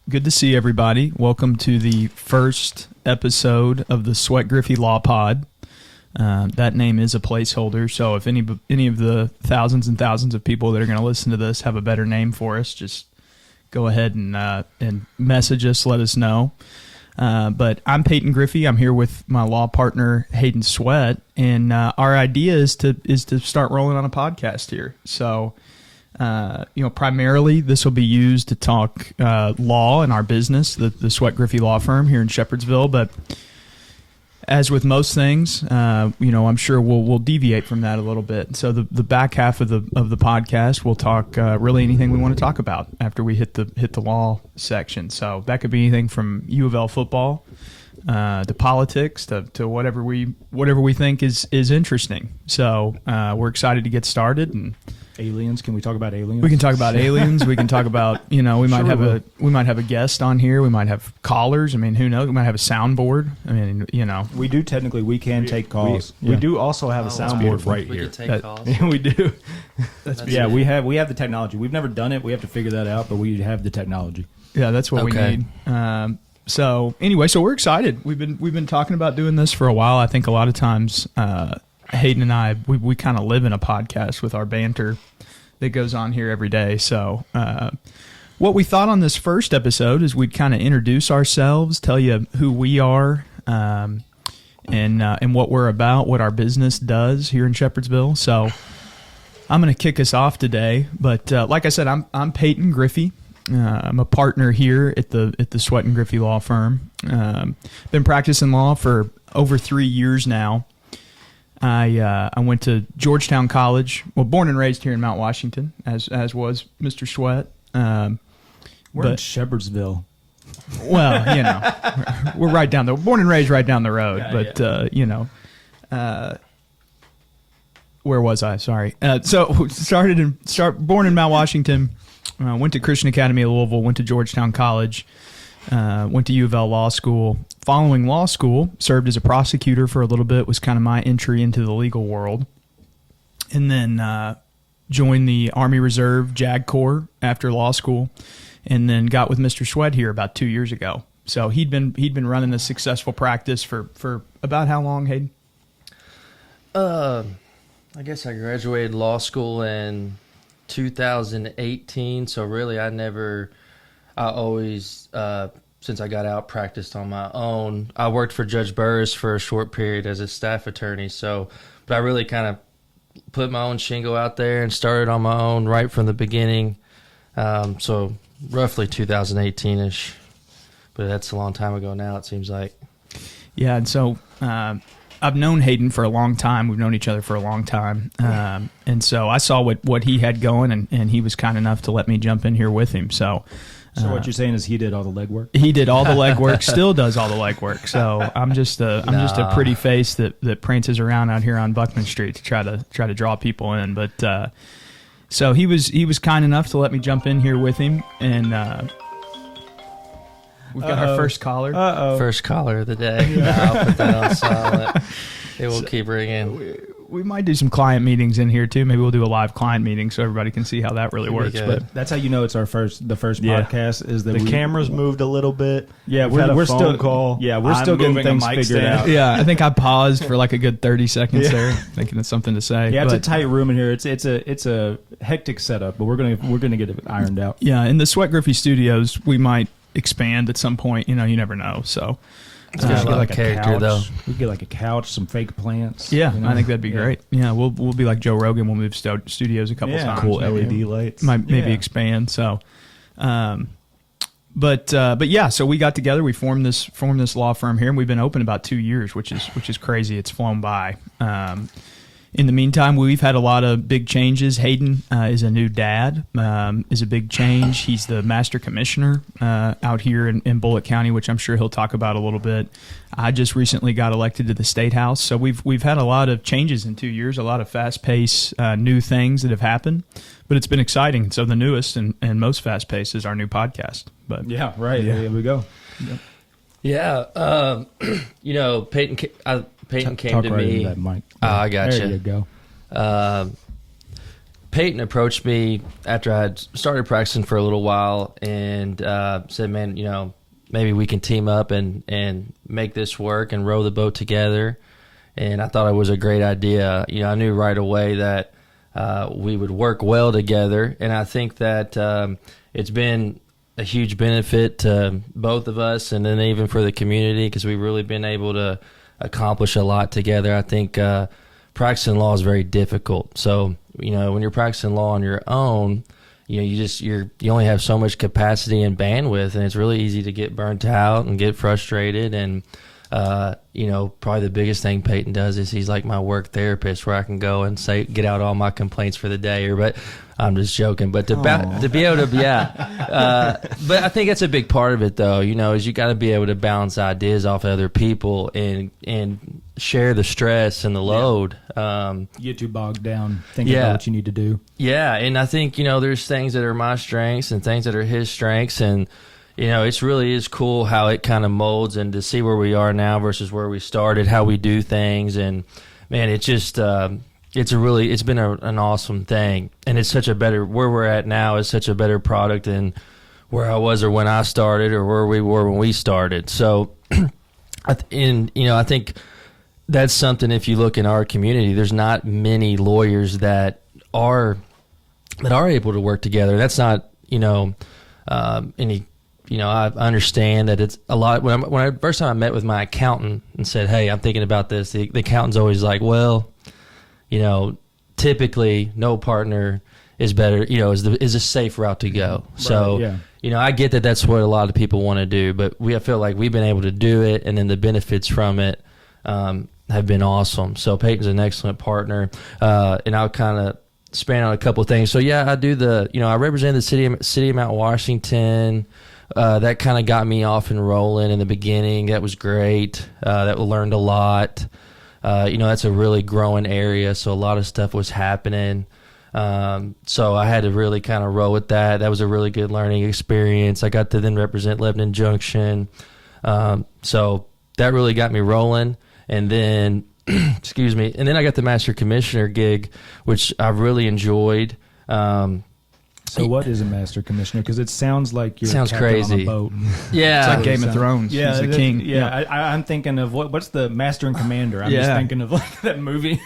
Good to see everybody. Welcome to the first episode of the Sweat Griffee Law Pod. That name is a placeholder, so if any of the thousands and thousands of people that are going to listen to this have a better name for us, just go ahead and message us, let us know. But I'm Peyton Griffee. I'm here with my law partner, Hayden Sweat, and our idea is to start rolling on a podcast here. So, primarily this will be used to talk law and our business, the Sweat Griffee Law Firm here in Shepherdsville. But as with most things, I'm sure we'll deviate from that a little bit. So the back half of the podcast, we'll talk really anything we want to talk about after we hit the law section. So that could be anything from U of L football to politics to whatever we think is interesting. So we're excited to get started. And aliens. Can we talk about aliens? We can talk about aliens. We can talk about, we might have a guest on here. We might have callers. I mean, who knows? We might have a soundboard. I mean, We do technically. We can take calls. We do also have a soundboard right here. We can take calls. Yeah, we do. Yeah, we have the technology. We've never done it. We have to figure that out, but we have the technology. Yeah, that's what we need. So we're excited. We've been talking about doing this for a while. I think a lot of times Hayden and I, we kind of live in a podcast with our banter that goes on here every day. So what we thought on this first episode is we'd kind of introduce ourselves, tell you who we are, and what we're about, what our business does here in Shepherdsville. So I'm going to kick us off today. But like I said, I'm Peyton Griffee. I'm a partner here at the Sweat and Griffee Law Firm. Been practicing law for over 3 years now. I went to Georgetown College. Well, born and raised here in Mount Washington, as was Mr. Sweat. We're in Shepherdsville. Well, we're right down there. Born and raised right down the road. Where was I? Sorry. Born in Mount Washington. Went to Christian Academy of Louisville. Went to Georgetown College. Went to U of L Law School. Following law school, served as a prosecutor for a little bit, was kind of my entry into the legal world. And then joined the Army Reserve JAG Corps after law school, and then got with Mr. Sweat here about 2 years ago. So he'd been running a successful practice for about how long, Hayden? I guess I graduated law school in 2018, so really I always since I got out, practiced on my own. I worked for Judge Burris for a short period as a staff attorney, but I really kind of put my own shingle out there and started on my own right from the beginning. So roughly 2018-ish, but that's a long time ago now, it seems like. Yeah, and so I've known Hayden for a long time. We've known each other for a long time. And so I saw what he had going, and he was kind enough to let me jump in here with him. So what you're saying is he did all the legwork? He did all the legwork, still does all the legwork. So I'm just a pretty face that prances around out here on Buckman Street to try to draw people in. But so he was kind enough to let me jump in here with him, and we've got our first caller. First caller of the day. Yeah. I'll put that on silent. It will keep ringing. We might do some client meetings in here too. Maybe we'll do a live client meeting so everybody can see how that really works. But that's how you know it's the first podcast is that the cameras moved a little bit. Yeah, we're still call. Yeah, we're still getting things figured out. Yeah, I think I paused for like a good 30 seconds there, thinking of something to say. Yeah, it's a tight room in here. It's a hectic setup, but we're gonna get it ironed out. Yeah, in the Sweat Griffee Studios, we might expand at some point. You never know. So. It's got a lot of character, though. We get like a couch, some fake plants. Yeah, I think that'd be great. Yeah, we'll be like Joe Rogan. We'll move studios a couple times. Cool LED lights. Maybe expand. So, but yeah. So we got together. We formed this law firm here, and we've been open about 2 years, which is crazy. It's flown by. In the meantime, we've had a lot of big changes. Hayden is a new dad, is a big change. He's the master commissioner out here in Bullitt County, which I'm sure he'll talk about a little bit. I just recently got elected to the State House. So we've had a lot of changes in 2 years, a lot of fast-paced new things that have happened. But it's been exciting. So the newest and most fast-paced is our new podcast. But yeah, right. Yeah. Here we go. Yep. Yeah. Peyton came to me. That mic. I got you. There you go. Peyton approached me after I had started practicing for a little while and said, man, maybe we can team up and make this work and row the boat together. And I thought it was a great idea. I knew right away that we would work well together. And I think that it's been a huge benefit to both of us and then even for the community because we've really been able to accomplish a lot together. I think practicing law is very difficult. So, when you're practicing law on your own, you only have so much capacity and bandwidth, and it's really easy to get burnt out and get frustrated. And probably the biggest thing Peyton does is he's like my work therapist, where I can go and get out all my complaints for the day. But I'm just joking. But to be able to, but I think that's a big part of it, though. Is you got to be able to bounce ideas off other people and share the stress and the load. You get too bogged down thinking about what you need to do. Yeah, and I think there's things that are my strengths and things that are his strengths, and it really is cool how it kind of molds and to see where we are now versus where we started, how we do things. And man, it just, it's been an awesome thing. And it's such a better, where we're at now is such a better product than where I was or when I started or where we were when we started. So, I think that's something, if you look in our community, there's not many lawyers that are able to work together. That's not, any, I understand that it's a lot. When I first time I met with my accountant and said, "Hey, I'm thinking about this," the accountant's always like, "Well, typically no partner is better. Is a safe route to go." Right, so, I get that that's what a lot of people want to do, but I feel like we've been able to do it, and then the benefits from it have been awesome. So Peyton's an excellent partner, and I'll kind of span out a couple of things. So I do I represent the city of Mount Washington. That kind of got me off and rolling in the beginning. That was great. That learned a lot. That's a really growing area, so a lot of stuff was happening. So I had to really kind of roll with that. That was a really good learning experience. I got to then represent Lebanon Junction. So that really got me rolling. And then, excuse me, and then I got the Master Commissioner gig, which I really enjoyed. So what is a Master Commissioner? Because it sounds like you're sounds crazy. On a boat. Yeah. It's like Game of Thrones. Yeah, he's the king. Yeah, I'm thinking of what's the Master and Commander? I'm just thinking of like that movie.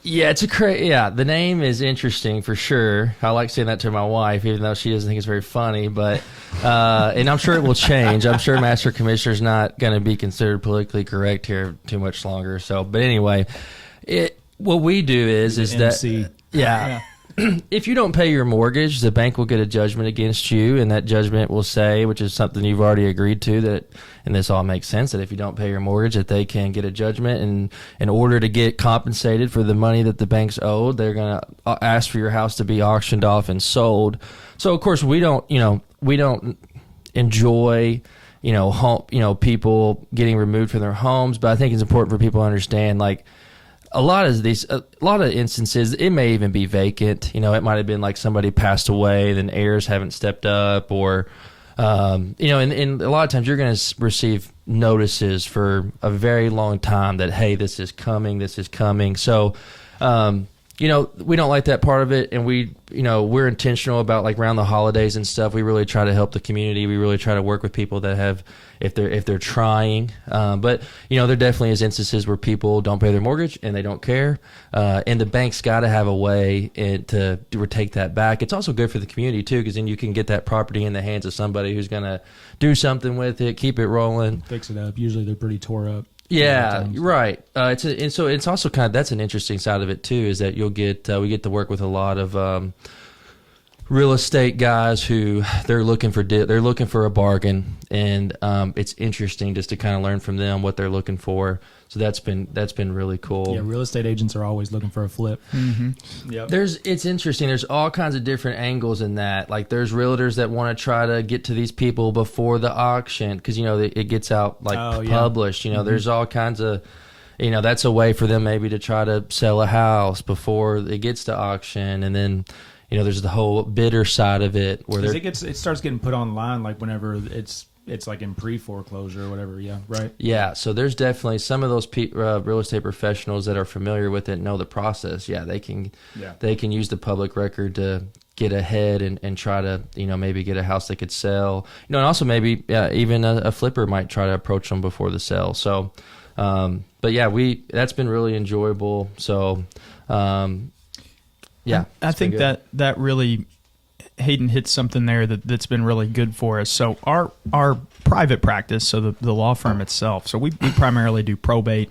Yeah, it's the name is interesting for sure. I like saying that to my wife, even though she doesn't think it's very funny. But and I'm sure it will change. I'm sure Master Commissioner's not going to be considered politically correct here too much longer. So, but anyway, what we do is MC. that if you don't pay your mortgage, the bank will get a judgment against you, and that judgment will say, which is something you've already agreed to, that, and this all makes sense, that if you don't pay your mortgage, that they can get a judgment, and in order to get compensated for the money that the bank's owed, they're going to ask for your house to be auctioned off and sold. So of course we don't enjoy people getting removed from their homes, but I think it's important for people to understand, like, a lot of instances, it may even be vacant. It might have been like somebody passed away, then heirs haven't stepped up, or and a lot of times you're going to receive notices for a very long time that, hey, this is coming. So, we don't like that part of it, and we're intentional about, like, around the holidays and stuff. We really try to help the community. We really try to work with people that have, if they're trying. But there definitely is instances where people don't pay their mortgage and they don't care, and the bank's got to have a way to take that back. It's also good for the community too, because then you can get that property in the hands of somebody who's going to do something with it, keep it rolling, fix it up. Usually they're pretty tore up. Yeah, right. And so it's also that's an interesting side of it too, is that we get to work with a lot of real estate guys who they're looking for a bargain, and it's interesting just to kind of learn from them what they're looking for. So that's been really cool. Yeah, real estate agents are always looking for a flip. Mm-hmm. Yep. It's interesting. There's all kinds of different angles in that. Like, there's realtors that want to try to get to these people before the auction, because it gets out published. Mm-hmm. There's all kinds of, that's a way for them maybe to try to sell a house before it gets to auction, and then. There's the whole bidder side of it where it starts getting put online, like whenever it's it's like in pre-foreclosure or whatever. Yeah, right. Yeah, so there's definitely some of those real estate professionals that are familiar with it, know the process. Yeah, they can use the public record to get ahead and try to, maybe get a house they could sell. And also maybe even a flipper might try to approach them before the sale. So, but yeah, that's been really enjoyable. So, yeah. I think that really, Hayden hits something there that's been really good for us. So our private practice, so the law firm itself, so we primarily do probate,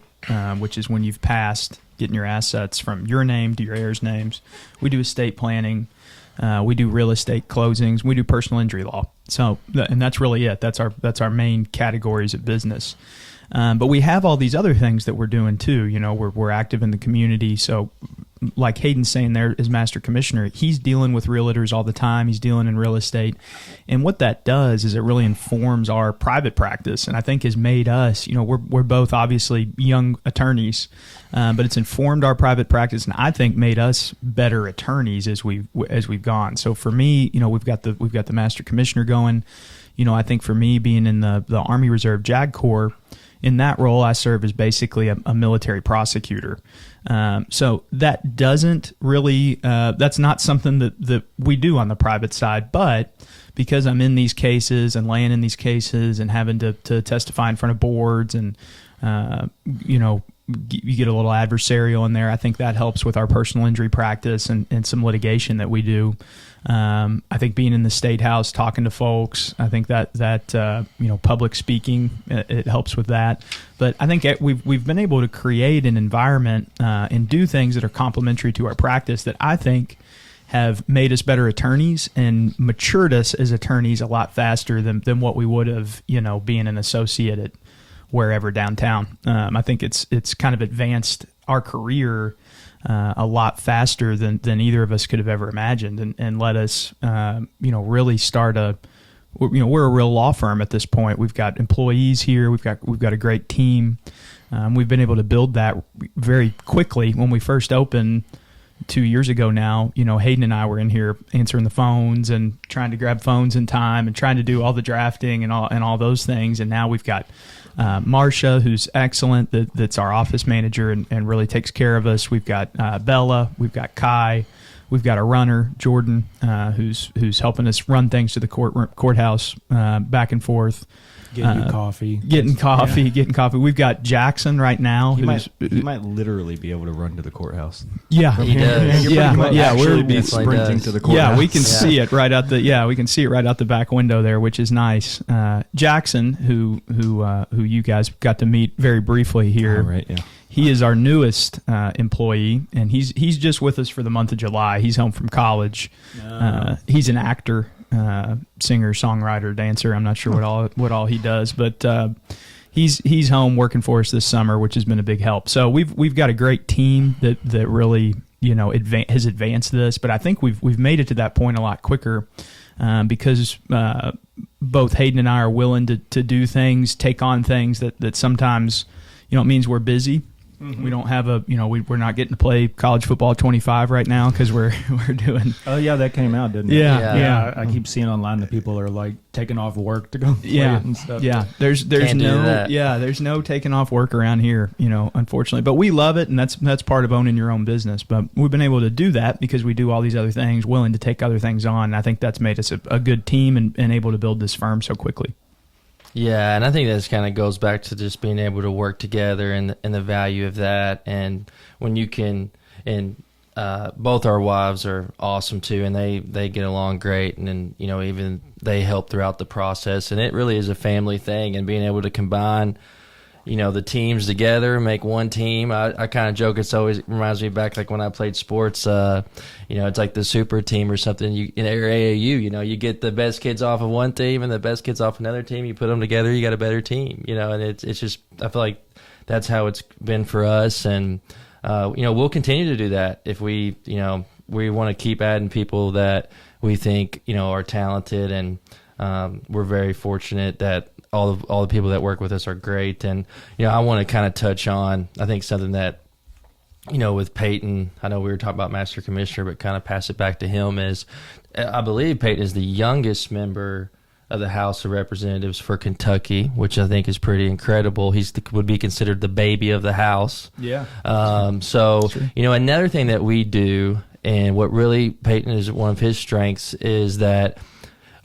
which is when you've passed, getting your assets from your name to your heirs' names. We do estate planning. We do real estate closings. We do personal injury law. So, and that's really it. That's our main categories of business. But we have all these other things that we're doing too. We're active in the community. So, like Hayden's saying there as master commissioner, he's dealing with realtors all the time. He's dealing in real estate. And what that does is it really informs our private practice, and I think has made us, we're both obviously young attorneys, but it's informed our private practice, and I think made us better attorneys as we've gone. So for me, we've got the master commissioner going. I think for me, being in the Army Reserve JAG Corps, in that role, I serve as basically a military prosecutor. So that doesn't really, that's not something that we do on the private side. But because I'm in these cases and laying in these cases and having to testify in front of boards and, you get a little adversarial in there, I think that helps with our personal injury practice and some litigation that we do. I think being in the State House, talking to folks, I think that public speaking, it helps with that. But I think we've been able to create an environment and do things that are complementary to our practice that I think have made us better attorneys and matured us as attorneys a lot faster than what we would have, being an associate at wherever downtown. I think it's kind of advanced our career a lot faster than either of us could have ever imagined, and let us, really start we're a real law firm at this point. We've got employees here. We've got a great team. We've been able to build that very quickly. When we first opened 2 years ago now, Hayden and I were in here answering the phones and trying to grab phones in time and trying to do all the drafting and all those things. And now we've got Marcia, who's excellent, that's our office manager and really takes care of us. We've got Bella, we've got Kai, we've got a runner, Jordan, who's helping us run things to the courthouse back and forth. Getting you coffee. Getting coffee. We've got Jackson right now. He might literally be able to run to the courtjahouse. Yeah, he does. We're be sprinting to the courthouse. Yeah, we can see it right out the back window there, which is nice. Jackson, who you guys got to meet very briefly here. Right. Yeah. He is our newest employee, and he's just with us for the month of July. He's home from college. He's an actor. Singer, songwriter, dancer. I'm not sure what all he does, but he's home working for us this summer, which has been a big help. So we've got a great team that really has advanced this. But I think we've made it to that point a lot quicker because both Hayden and I are willing to do things, take on things that sometimes it means we're busy. Mm-hmm. We don't have we're not getting to play college football 25 right now because we're doing. Oh yeah, that came out, didn't it? Yeah. I keep seeing online that people are like taking off work to go play it and stuff. Yeah, there's no taking off work around here, unfortunately. But we love it, and that's part of owning your own business. But we've been able to do that because we do all these other things, willing to take other things on. And I think that's made us a good team and able to build this firm so quickly. Yeah, and I think that kind of goes back to just being able to work together and the value of that. And when you can, and both our wives are awesome too, and they get along great, and then even they help throughout the process. And it really is a family thing, and being able to combine the teams together, make one team. I kind of joke, it's always reminds me back like when I played sports, it's like the super team or something. In AAU, you get the best kids off of one team and the best kids off another team. You put them together, you got a better team, and it's just, I feel like that's how it's been for us. And, we'll continue to do that if we want to keep adding people that we think, are talented. And we're very fortunate that all the people that work with us are great. And, I want to kind of touch on, I think something that, with Peyton, I know we were talking about Master Commissioner, but kind of pass it back to him is, I believe Peyton is the youngest member of the House of Representatives for Kentucky, which I think is pretty incredible. Would be considered the baby of the House. Yeah. So, another thing that we do, and what really Peyton is one of his strengths, is that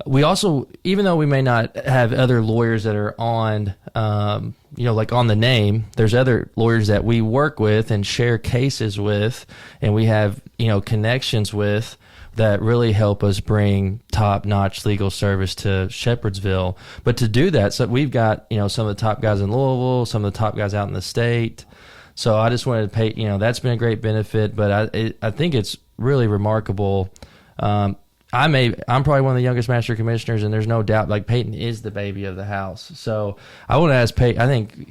we also, even though we may not have other lawyers that are on, like on the name, there's other lawyers that we work with and share cases with, and we have, connections with, that really help us bring top-notch legal service to Shepherdsville. But to do that, so we've got, some of the top guys in Louisville, some of the top guys out in the state. So I just wanted to pay, that's been a great benefit, but I think it's really remarkable. I'm probably one of the youngest master commissioners, and there's no doubt, like, Peyton is the baby of the House. So I want to ask Peyton, I think,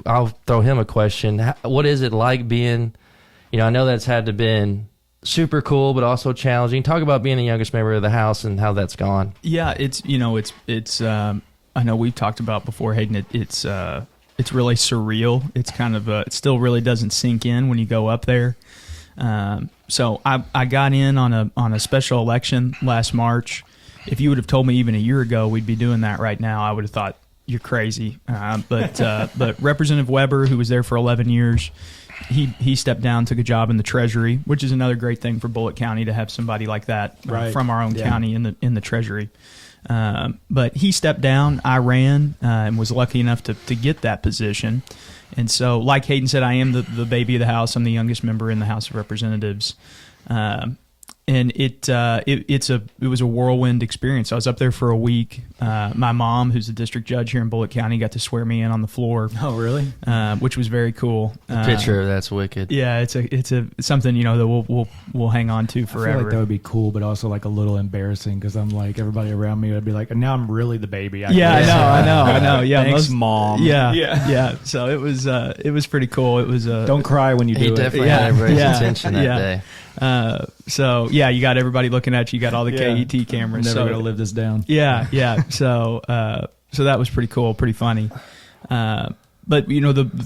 I'll throw him a question. What is it like being, I know that's had to been super cool, but also challenging. Talk about being the youngest member of the House and how that's gone. Yeah, it's I know we've talked about before, Hayden. It's really surreal. It's kind of it still really doesn't sink in when you go up there. So I got in on a special election last March. If you would have told me even a year ago we'd be doing that right now, I would have thought you're crazy. But Representative Weber, who was there for 11 years. He stepped down, took a job in the Treasury, which is another great thing for Bullitt County to have somebody like that from our own county in the Treasury. But he stepped down. I ran and was lucky enough to get that position. And so, like Hayden said, I am the baby of the House. I'm the youngest member in the House of Representatives. And it was a whirlwind experience. I was up there for a week. My mom, who's the district judge here in Bullitt County, got to swear me in on the floor. Oh, really? Which was very cool. The picture of that's wicked. Yeah, it's something that we'll hang on to forever. I feel like that would be cool, but also like a little embarrassing because I'm like everybody around me would be like, now I'm really the baby. I know. Yeah, thanks, Mom. Yeah. So it was pretty cool. It was don't cry when you do it. He definitely had everybody's attention that day. So yeah, you got everybody looking at you. You got all the KET cameras. Never gonna live this down. Yeah. So that was pretty cool, pretty funny. But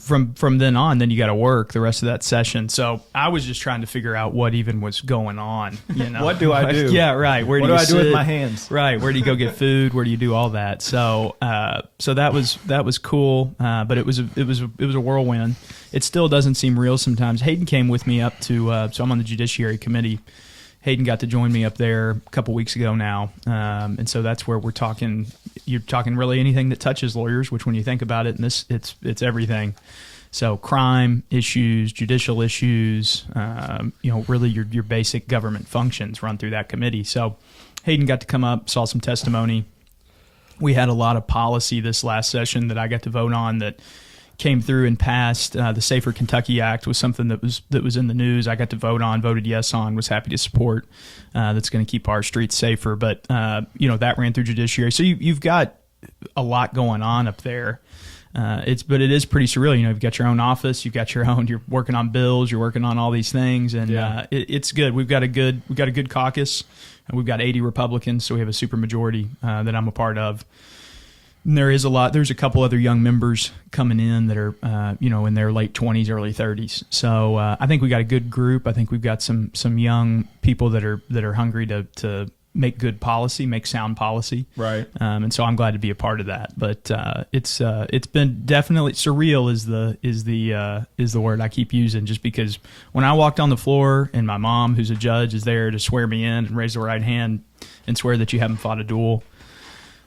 from then on, then you got to work the rest of that session. So I was just trying to figure out what even was going on. What do I do? Yeah, right. What do I do with my hands? Right. Where do you go get food? Where do you do all that? So that was cool. But it was a whirlwind. It still doesn't seem real sometimes. Hayden came with me up to. So I'm on the Judiciary Committee. Hayden got to join me up there a couple weeks ago now, and so that's where we're talking. You're talking really anything that touches lawyers, which when you think about it, and it's everything. So crime issues, judicial issues, really your basic government functions run through that committee. So Hayden got to come up, saw some testimony. We had a lot of policy this last session that I got to vote on that came through and passed. The Safer Kentucky Act was something that was in the news. I got to vote on, voted yes on, was happy to support. That's going to keep our streets safer. But that ran through Judiciary. So you've got a lot going on up there. But it is pretty surreal. You've got your own office, you've got your own. You're working on bills, you're working on all these things, and it's good. We've got a good caucus, and we've got 80 Republicans, so we have a supermajority that I'm a part of. And there's a couple other young members coming in that are, in their late 20s, early 30s. So I think we got a good group. I think we've got some young people that are hungry to make good policy, make sound policy. Right. And so I'm glad to be a part of that. But it's been definitely surreal is the word I keep using, just because when I walked on the floor and my mom, who's a judge, is there to swear me in and raise the right hand and swear that you haven't fought a duel.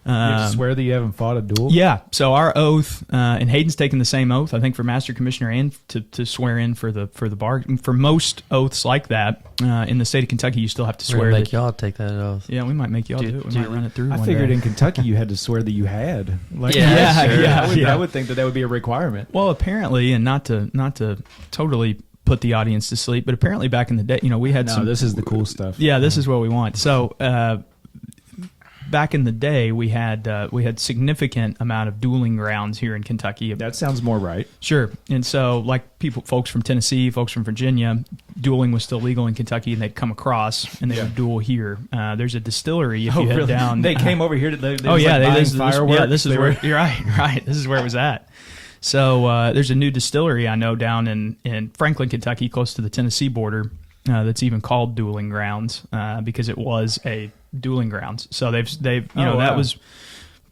You have to swear that you haven't fought a duel? Yeah. So our oath, and Hayden's taken the same oath, I think, for Master Commissioner and to swear in for the bar. For most oaths like that, in the state of Kentucky, you still have to swear. Make y'all take that oath. Yeah, we might make y'all do it. We might run it through. I figured in Kentucky you had to swear that you had. I would think that would be a requirement. Well, apparently, and not to totally put the audience to sleep, but apparently back in the day, we had some. This is the cool stuff. Yeah, this is what we want. So. Back in the day, we had significant amount of dueling grounds here in Kentucky. That sounds more right. Sure. And so, like folks from Tennessee, folks from Virginia, dueling was still legal in Kentucky, and they'd come across and they would duel here. There's a distillery if you head down. They came over here. They fireworks. This is where you're right. This is where it was at. So there's a new distillery I know down in Franklin, Kentucky, close to the Tennessee border. That's even called Dueling Grounds because it was a dueling grounds. So that was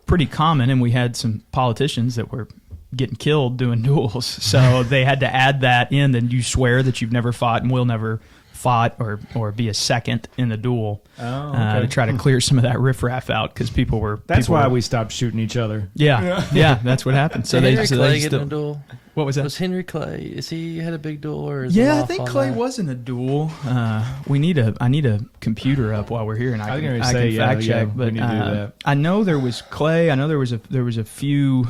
pretty common, and we had some politicians that were getting killed doing duels. So they had to add that in, that you swear that you've never fought and will never fought or be a second in a duel to try to clear some of that riffraff out, because people were. That's why we stopped shooting each other. Yeah, that's what happened. So Henry Clay get in a duel. What was that? Was Henry Clay? Is he had a big duel, or is I think Clay was in a duel. I need a computer up while we're here, and I can fact check. But we need to do that. I know there was Clay. I know there was a few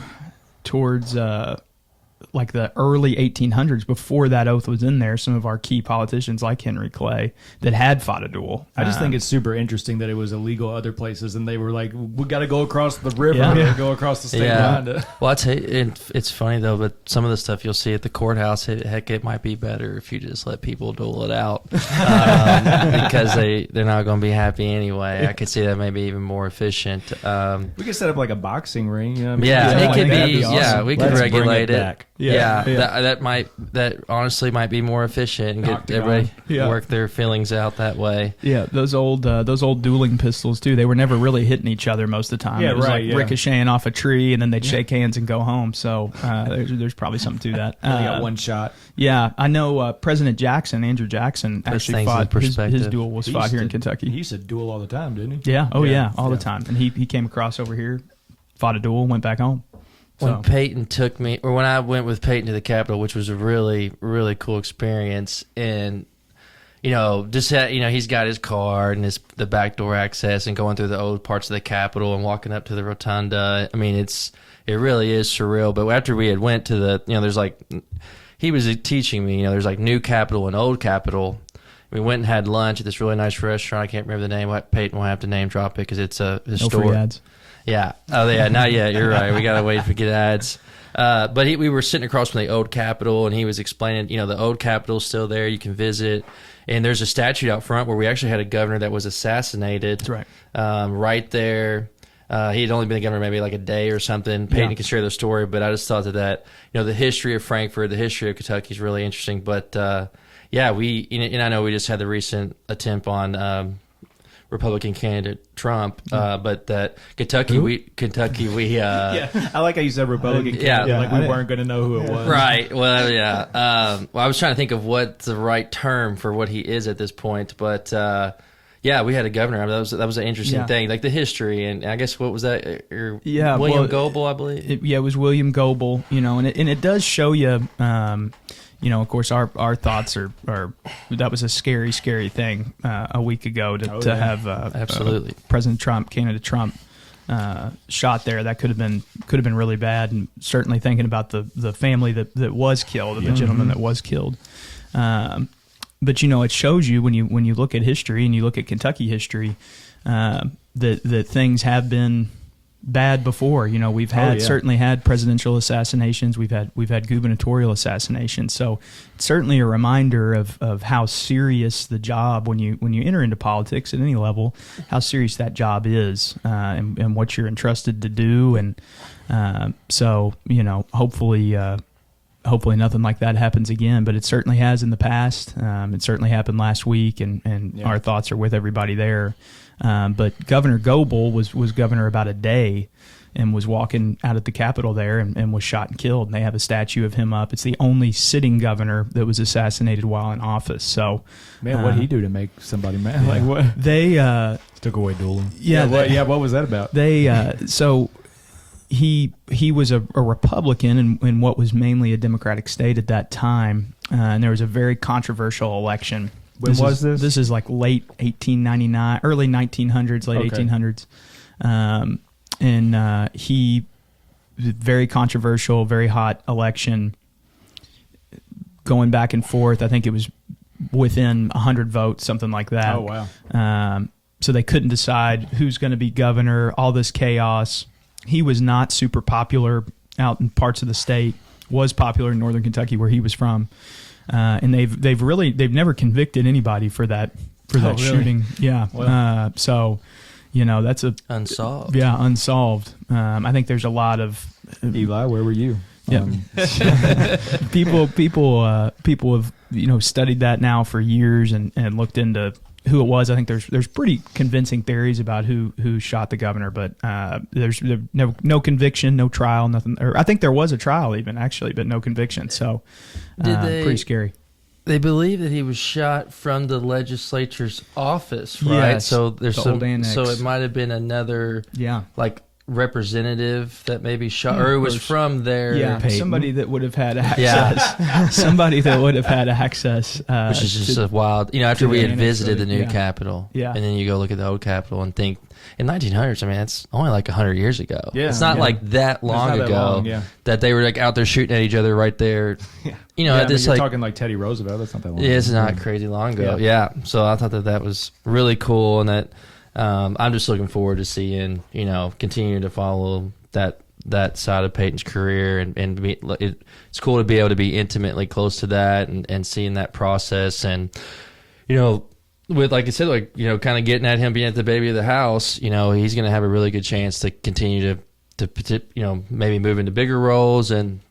towards like the early 1800s, before that oath was in there. Some of our key politicians, like Henry Clay, that had fought a duel. I just think it's super interesting that it was illegal other places, and they were like, we got to go across the river and go across the state line. Well, I tell you, it's funny though, but some of the stuff you'll see at the courthouse, it might be better if you just let people duel it out, because they're not going to be happy anyway. I could see that maybe even more efficient. We could set up like a boxing ring. You know what I mean? It could be. Awesome. Yeah, we could regulate it. Back. That honestly might be more efficient and get everybody work their feelings out that way. Yeah, those old dueling pistols too. They were never really hitting each other most of the time. Yeah, it was ricocheting off a tree, and then they'd shake hands and go home. So there's probably something to that. Only got one shot. Yeah, I know President Jackson, Andrew Jackson, actually fought. His duel was fought here in Kentucky. He used to duel all the time, didn't he? Yeah. Oh yeah, all the time. And he came across over here, fought a duel, went back home. When Peyton took me, or when I went with Peyton to the Capitol, which was a really, really cool experience, and he's got his card and the backdoor access, and going through the old parts of the Capitol and walking up to the rotunda. I mean, it really is surreal. But after we had went to there's like, he was teaching me, there's like new Capitol and old Capitol. We went and had lunch at this really nice restaurant. I can't remember the name. Peyton will have to name drop it because it's a historic. No free ads. Yeah. Oh, yeah. Not yet. You're right. We got to wait to get ads. But we were sitting across from the old Capitol, and he was explaining, the old Capitol's still there. You can visit. And there's a statue out front where we actually had a governor that was assassinated. That's right. Right there. He had only been the governor maybe like a day or something. Peyton can share the story, but I just thought that the history of Frankfort, the history of Kentucky is really interesting. But, and I know we just had the recent attempt on Republican candidate Trump, but that Kentucky, I like how you said Republican candidate, like we weren't going to know who it was. Right. Well, yeah. I was trying to think of what the right term for what he is at this point, but we had a governor. That was an interesting thing, like the history, and I guess what was that? William Goebel, I believe. It was William Goebel. And it does show you. Of course, our thoughts are that was a scary, scary thing a week ago to have absolutely President Trump, candidate Trump, shot there. That could have been really bad, and certainly thinking about the family that was killed, the gentleman that was killed. But it shows you when you look at history and you look at Kentucky history that things have been bad before. We've had certainly had presidential assassinations. We've had gubernatorial assassinations. So it's certainly a reminder of how serious the job, when you enter into politics at any level, how serious that job is, and what you're entrusted to do. And so hopefully nothing like that happens again. But it certainly has in the past. It certainly happened last week, and our thoughts are with everybody there. But Governor Goebel was governor about a day, and was walking out at the Capitol there and was shot and killed. And they have a statue of him up. It's the only sitting governor that was assassinated while in office. So, man, what did he do to make somebody mad? Like what? They took away dueling. Yeah. What was that about? So he was a Republican in what was mainly a Democratic state at that time, and there was a very controversial election. When was this? This is like late 1899, early 1900s, late 1800s. And he, very controversial, very hot election, going back and forth. I think it was within 100 votes, something like that. Oh, wow. So they couldn't decide who's going to be governor, all this chaos. He was not super popular out in parts of the state, was popular in northern Kentucky where he was from. And they've never convicted anybody for that really? shooting. Yeah. Wow. So, that's unsolved. Yeah, unsolved. I think there's a lot of Eli. Where were you? Yeah. People have studied that now for years and looked into who it was. I think there's pretty convincing theories about who shot the governor, but there's no conviction, no trial, nothing. Or I think there was a trial even actually, but no conviction. So pretty scary. They believe that he was shot from the legislature's office, right? Yes, so there's the old annex. So it might have been another, like representative that maybe shot, or it was from there. Yeah, Peyton. somebody that would have had access. Somebody that would have had access. Which is just a wild, after we had visited the new yeah. Capitol. Yeah. And then you go look at the old Capitol and think, in 1900s, I mean, it's only like 100 years ago. Yeah, it's not like that long ago that they were like out there shooting at each other right there. Yeah. This you're like talking like Teddy Roosevelt. That's not that long yeah, ago. it's not crazy long ago. Yeah. So I thought that was really cool, and that I'm just looking forward to seeing, continue to follow that side of Peyton's career, and it's cool to be able to be intimately close to that and seeing that process, and with, like I said, kind of getting at him being at the baby of the house, he's going to have a really good chance to continue to maybe move into bigger roles, and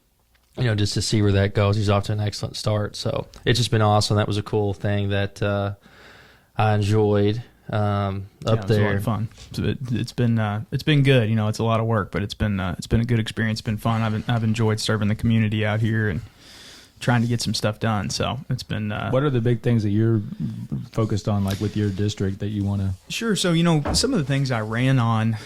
just to see where that goes. He's off to an excellent start, so it's just been awesome. That was a cool thing that I enjoyed up there. It was a lot of fun. So it's been good. It's a lot of work, but it's been a good experience. It's been fun. I've enjoyed serving the community out here and trying to get some stuff done. So it's been. What are the big things that you're focused on, like with your district, that you want to? Sure. So some of the things I ran on,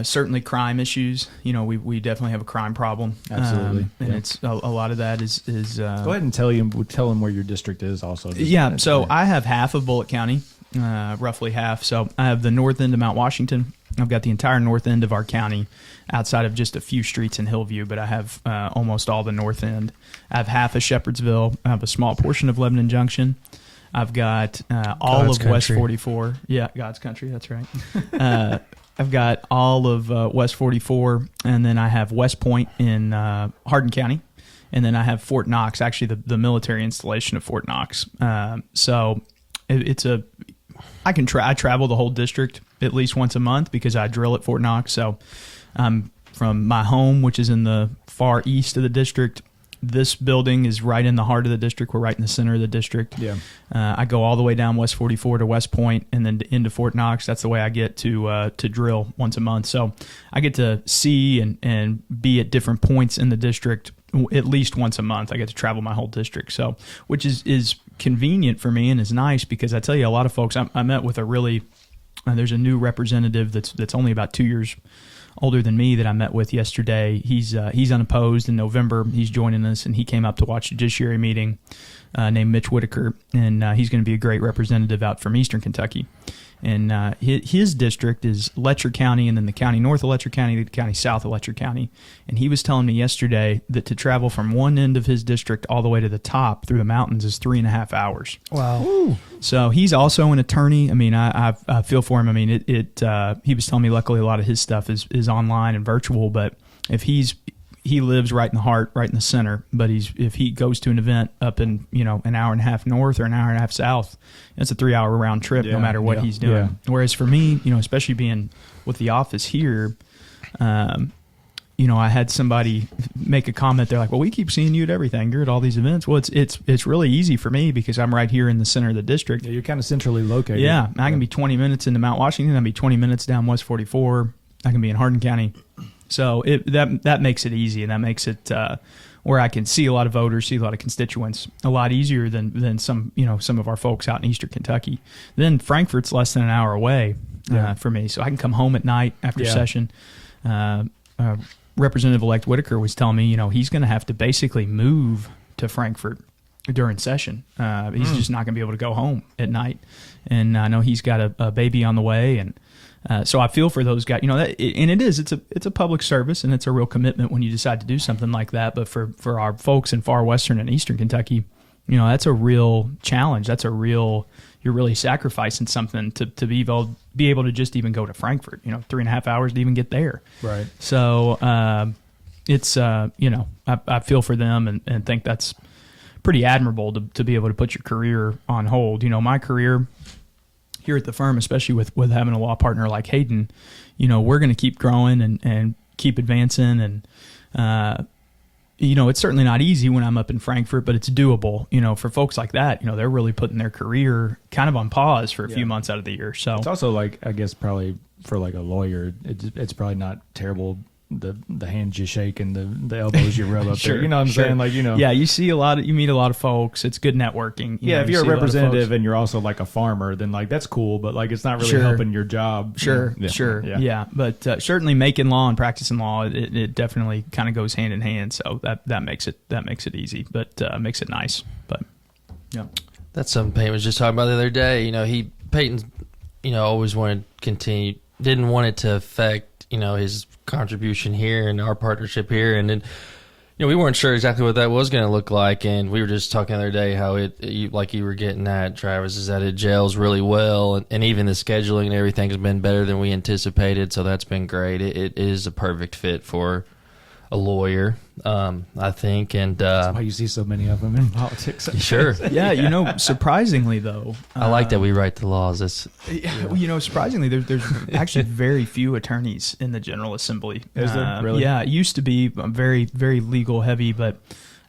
certainly crime issues. We definitely have a crime problem. Absolutely, and it's a lot of that is. Go ahead and tell them where your district is also. Yeah. So I have half of Bullitt County, roughly half. So I have the north end of Mount Washington. I've got the entire north end of our county, outside of just a few streets in Hillview, but I have almost all the north end. I have half of Shepherdsville. I have a small portion of Lebanon Junction. I've got all God's of West country. 44. Yeah, God's country, that's right. I've got all of West 44, and then I have West Point in Hardin County, and then I have Fort Knox, actually the military installation of Fort Knox. So I travel the whole district at least once a month because I drill at Fort Knox. So from my home, which is in the far east of the district, this building is right in the heart of the district. We're right in the center of the district. Yeah. I go all the way down West 44 to West Point and then into Fort Knox. That's the way I get to drill once a month. So I get to see and be at different points in the district at least once a month. I get to travel my whole district, so which is convenient for me and is nice because I tell you, a lot of folks. I met with there's a new representative that's only about 2 years older than me that I met with yesterday. He's unopposed. In November, he's joining us, and he came up to watch the judiciary meeting. Named Mitch Whitaker, and he's going to be a great representative out from Eastern Kentucky. And his district is Letcher County, and then the county north of Letcher County, the county south of Letcher County. And he was telling me yesterday that to travel from one end of his district all the way to the top through the mountains is 3.5 hours. Wow. Ooh. So he's also an attorney. I mean, I feel for him. I mean, he was telling me luckily a lot of his stuff is online and virtual, but if he lives right in the heart, right in the center. But if he goes to an event up in an hour and a half north or an hour and a half south, it's a 3-hour round trip no matter what he's doing. Yeah. Whereas for me, especially being with the office here, I had somebody make a comment. They're like, "Well, we keep seeing you at everything. You're at all these events." Well, it's really easy for me because I'm right here in the center of the district. Yeah, you're kind of centrally located. Yeah, I can be 20 minutes into Mount Washington. I can be 20 minutes down West 44. I can be in Hardin County. So that makes it easy, and that makes it where I can see a lot of voters, see a lot of constituents, a lot easier than some of our folks out in Eastern Kentucky. Then Frankfort's less than an hour away for me, so I can come home at night after session. Representative-elect Whitaker was telling me, he's going to have to basically move to Frankfort during session. He's just not going to be able to go home at night, and I know he's got a baby on the way, and. So I feel for those guys, it's a public service and it's a real commitment when you decide to do something like that. But for our folks in far western and eastern Kentucky, that's a real challenge. You're really sacrificing something to be able to just even go to Frankfort, 3.5 hours to even get there. Right. So it's, I feel for them and think that's pretty admirable to be able to put your career on hold. My career here at the firm, especially with having a law partner like Hayden, we're going to keep growing and keep advancing. And it's certainly not easy when I'm up in Frankfurt, but it's doable. For folks like that, they're really putting their career kind of on pause for a few months out of the year. So it's also like, I guess probably for like a lawyer, it's probably not terrible. The hands you shake and the elbows you rub up Sure, there. You know what I'm saying? Like, Yeah, you meet a lot of folks. It's good networking. If you're a representative and you're also like a farmer, then like that's cool, but like it's not really helping your job. Sure. Yeah. But certainly making law and practicing law, it definitely kind of goes hand in hand. So that makes it easy, but makes it nice. But yeah, that's something Peyton was just talking about the other day. Peyton's always wanted to continue, didn't want it to affect his contribution here and our partnership here, and then we weren't sure exactly what that was going to look like, and we were just talking the other day how like you were getting at, Travis, is that it gels really well, and even the scheduling and everything has been better than we anticipated, so that's been great. It is a perfect fit for a lawyer, I think, and that's why you see so many of them in politics. Sure. Yeah, surprisingly though, I like that we write the laws. Surprisingly, there's actually very few attorneys in the General Assembly. Is there really? Yeah, it used to be very, very legal heavy, but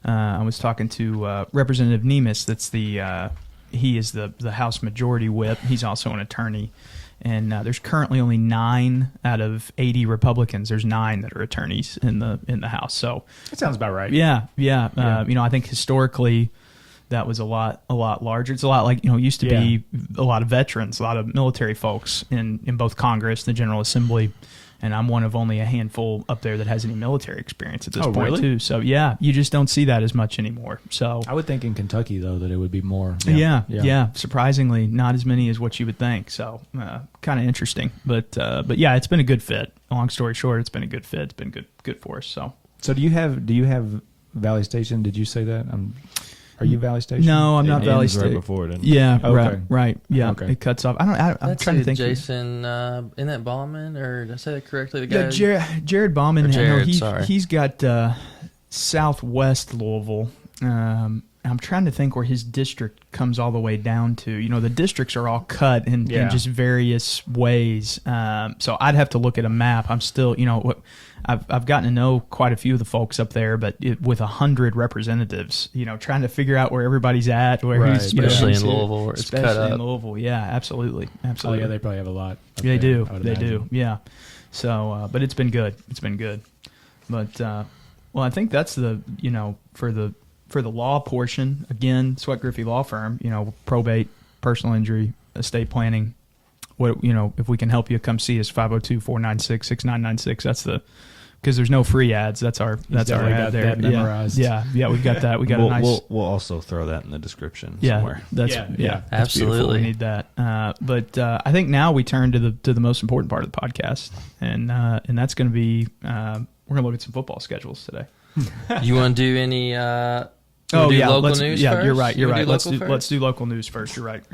I was talking to Representative Nemes. That's he is the House Majority Whip. He's also an attorney. And there's currently only 9 out of 80 Republicans. There's 9 that are attorneys in the House. So that sounds about right. Yeah. I think historically that was a lot larger. It's a lot like it used to be a lot of veterans, a lot of military folks in both Congress, the General Assembly, and I'm one of only a handful up there that has any military experience at this point really? too. So you just don't see that as much anymore. So I would think in Kentucky though that it would be more. Yeah. Surprisingly, not as many as what you would think. So kind of interesting, but yeah, it's been a good fit. Long story short, it's been a good fit. It's been good for us. So do you have Valley Station? Did you say that? Are you Valley Station? No, I'm not Valley Station. Right before it. Yeah, okay. right. Yeah, okay. It cuts off. I'm trying to think. Jason, in that Bauman, or did I say that correctly? The guy, Jared Bauman. Sorry. He's got Southwest Louisville. I'm trying to think where his district comes all the way down to. The districts are all cut in just various ways. So I'd have to look at a map. I'm still, I've gotten to know quite a few of the folks up there, but with 100 representatives, trying to figure out where everybody's at, where he's, especially in Louisville, where it's cut up. Especially in Louisville, yeah, absolutely. Oh yeah, they probably have a lot. They do, yeah. So, but it's been good. But well, I think that's for the law portion. Again, Sweat Griffee Law Firm. Probate, personal injury, estate planning. What if we can help you, come see us. 502-496-6996. That's because there's no free ads. That's our ad there. Memorized. Yeah. We got that. We got a nice. We'll also throw that in the description somewhere. That's absolutely. Beautiful. We need that. But I think now we turn to the most important part of the podcast, and that's going to be we're going to look at some football schedules today. You want to do any? Local news. Yeah, first? You're right. Let's do local news first. You're right.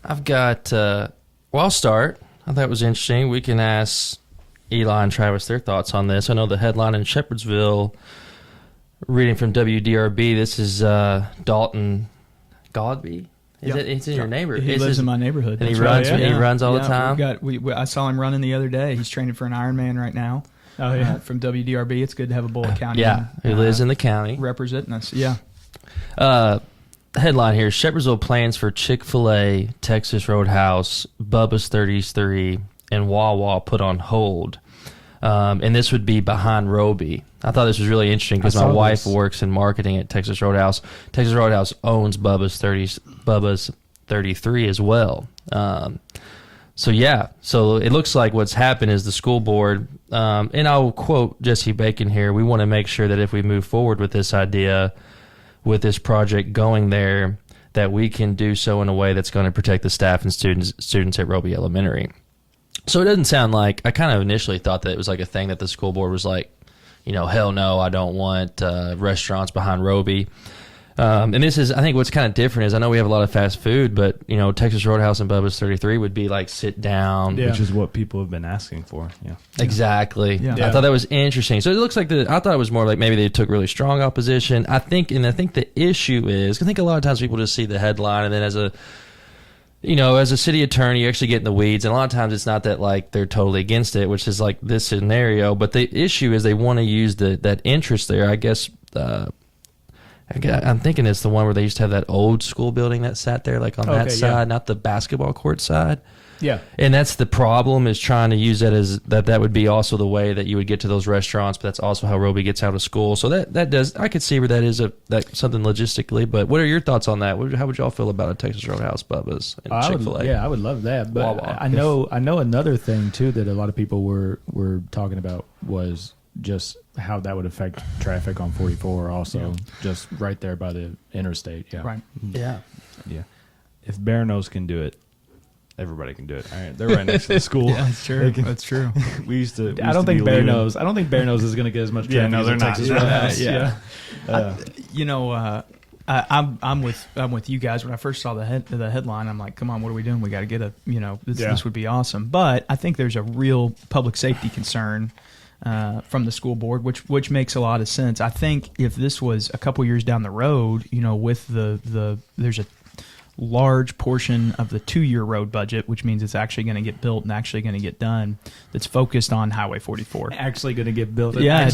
I've got. I'll start. I thought it was interesting. We can ask Eli and Travis their thoughts on this. I know the headline in Shepherdsville, reading from WDRB, this is Dalton Godby. It's in your neighborhood. He lives in my neighborhood. And he runs all the time? I saw him running the other day. He's training for an Ironman right now. Oh, yeah. From WDRB. It's good to have a Bullitt County. He lives in the county. Representing us, yeah. Headline here, Shepherdsville plans for Chick-fil-A, Texas Roadhouse, Bubba's 33, and Wawa put on hold. And this would be behind Roby. I thought this was really interesting because my wife works in marketing at Texas Roadhouse. Texas Roadhouse owns Bubba's 33 as well. So it looks like what's happened is the school board, and I'll quote Jesse Bacon here, we want to make sure that if we move forward with this idea, with this project going there, that we can do so in a way that's going to protect the staff and students at Roby Elementary. So it doesn't sound like, I kind of initially thought that it was like a thing that the school board was like, hell no, I don't want restaurants behind Roby. And this is, I think what's kind of different is I know we have a lot of fast food, but, Texas Roadhouse and Bubba's 33 would be like sit down. Yeah. Which is what people have been asking for. Yeah. Exactly. Yeah. I thought that was interesting. So it looks like I thought it was more like maybe they took really strong opposition. I think the issue is, I think a lot of times people just see the headline and then as a city attorney, you actually get in the weeds, and a lot of times it's not that like they're totally against it, which is like this scenario. But the issue is they want to use that interest there, I guess, I'm thinking it's the one where they used to have that old school building that sat there, like on that side, not the basketball court side. Yeah. And that's the problem, is trying to use that as that would be also the way that you would get to those restaurants, but that's also how Roby gets out of school. So that does, I could see where that is something logistically. But what are your thoughts on that? How would y'all feel about a Texas Roadhouse, Bubba's, and Chick-fil-A? I would love that. But Wawa. I know another thing too that a lot of people were talking about was just how that would affect traffic on 44 also, just right there by the interstate. Yeah. Right. Yeah. Yeah. If Bear Nose can do it, everybody can do it. All right, they're right next to the school. Yeah, that's true. That's true. We used to. I don't think Bear Nose is going to get as much traffic. Yeah, no, as they're a not. Texas Yeah. Roadhouse. I'm with you guys. When I first saw the headline, I'm like, come on, what are we doing? We got to get this would be awesome. But I think there's a real public safety concern from the school board, which makes a lot of sense. I think if this was a couple years down the road, with there's a large portion of the 2-year road budget, which means it's actually going to get built and actually going to get done, that's focused on Highway 44. Actually going to get built. Yeah,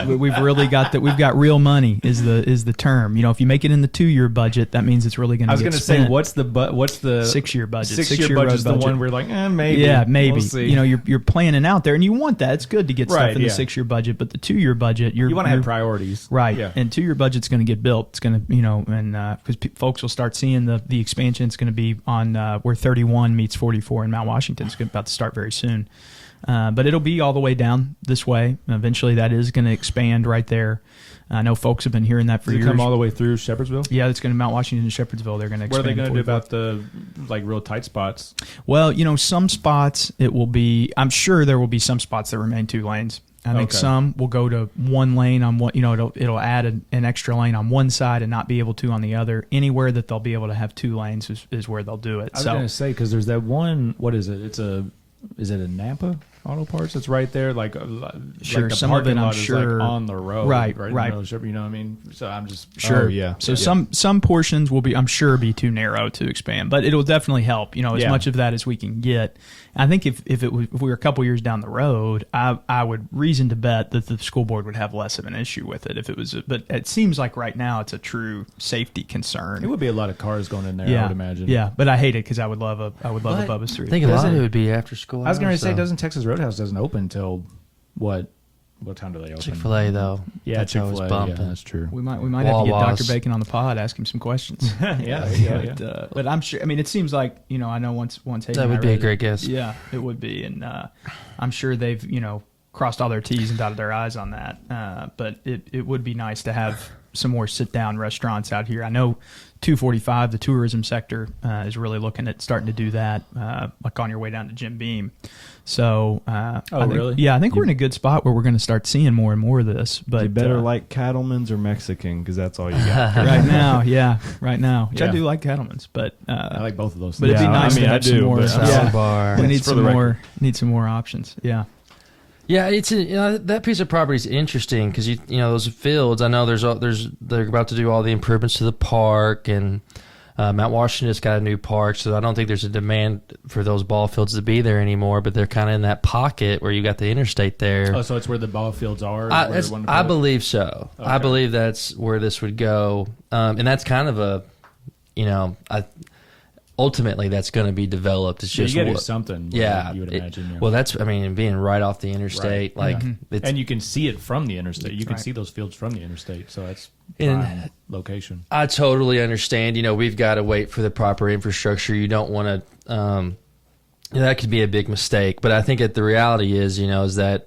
we've really got that. We've got real money is the term. If you make it in the 2-year budget, that means it's really going to get spent. I was going to say, what's the 6-year budget? 6-year budget is the one we're like, maybe. Yeah, maybe. We'll see. You're planning out there, and you want that. It's good to get stuff in the 6-year budget, but the 2-year budget, you want to have priorities, right? Yeah. And 2-year budget's going to get built. It's going to, and because folks will start seeing the expansion. It's going to be on where 31 meets 44 in Mount Washington. It's about to start very soon. But it'll be all the way down this way. Eventually, that is going to expand right there. I know folks have been hearing that for years. Come all the way through Shepherdsville? Yeah, it's going to Mount Washington and Shepherdsville. They're going to expand. What are they going to do about the real tight spots? Well, some spots it will be. I'm sure there will be some spots that remain 2 lanes. I think some will go to 1 lane on one. It'll add an extra lane on one side and not be able to on the other. Anywhere that they'll be able to have 2 lanes is where they'll do it. I was going to say, because there's that one. What is it? Is it a Napa Auto Parts? It's right there, sure. Like the some of it, I'm sure, on the road, right. You know what I mean? So I'm just sure. Oh, yeah. So some portions will be, I'm sure, be too narrow to expand, but it'll definitely help. As much of that as we can get. I think if we were a couple years down the road, I would reason to bet that the school board would have less of an issue with it if it was. But it seems like right now it's a true safety concern. It would be a lot of cars going in there. I would imagine. Yeah, but I hate it because I would love a Bubba's 3. I think a lot of it would be after school. I was going to say, doesn't Texas Roadhouse doesn't open until what? What time do they open? Chick-fil-A though. Yeah, that's Chick-fil-A. Bumping. Yeah, that's true. We might have to get Dr. Bacon on the pod, ask him some questions. Yeah. But I'm sure. I mean, it seems like I know once Hayden that would be a great guess. Yeah, it would be, and I'm sure they've crossed all their T's and dotted their I's on that. But it would be nice to have some more sit down restaurants out here. I know 245, the tourism sector, is really looking at starting to do that, like on your way down to Jim Beam. So, really? Yeah, I think we're in a good spot where we're going to start seeing more and more of this. But you better like Cattleman's or Mexican, because that's all you got right now. Yeah, right now. Which I do like Cattleman's, but I like both of those. But it'd be nice to have some more. Bar. We need some more. Need some more options. Yeah. Yeah, it's that piece of property is interesting because those fields. I know they're about to do all the improvements to the park, and Mount Washington's got a new park, so I don't think there's a demand for those ball fields to be there anymore. But they're kind of in that pocket where you got the interstate there. Oh, so it's where the ball fields are. I believe so. Okay. I believe that's where this would go, and that's kind of ultimately that's going to be developed. It's just you got to do something. Yeah, you would imagine. Well, that's being right off the interstate, right. And you can see it from the interstate. You can see those fields from the interstate, so that's prime location. I totally understand. We've got to wait for the proper infrastructure. You don't want to. That could be a big mistake, but I think that the reality is that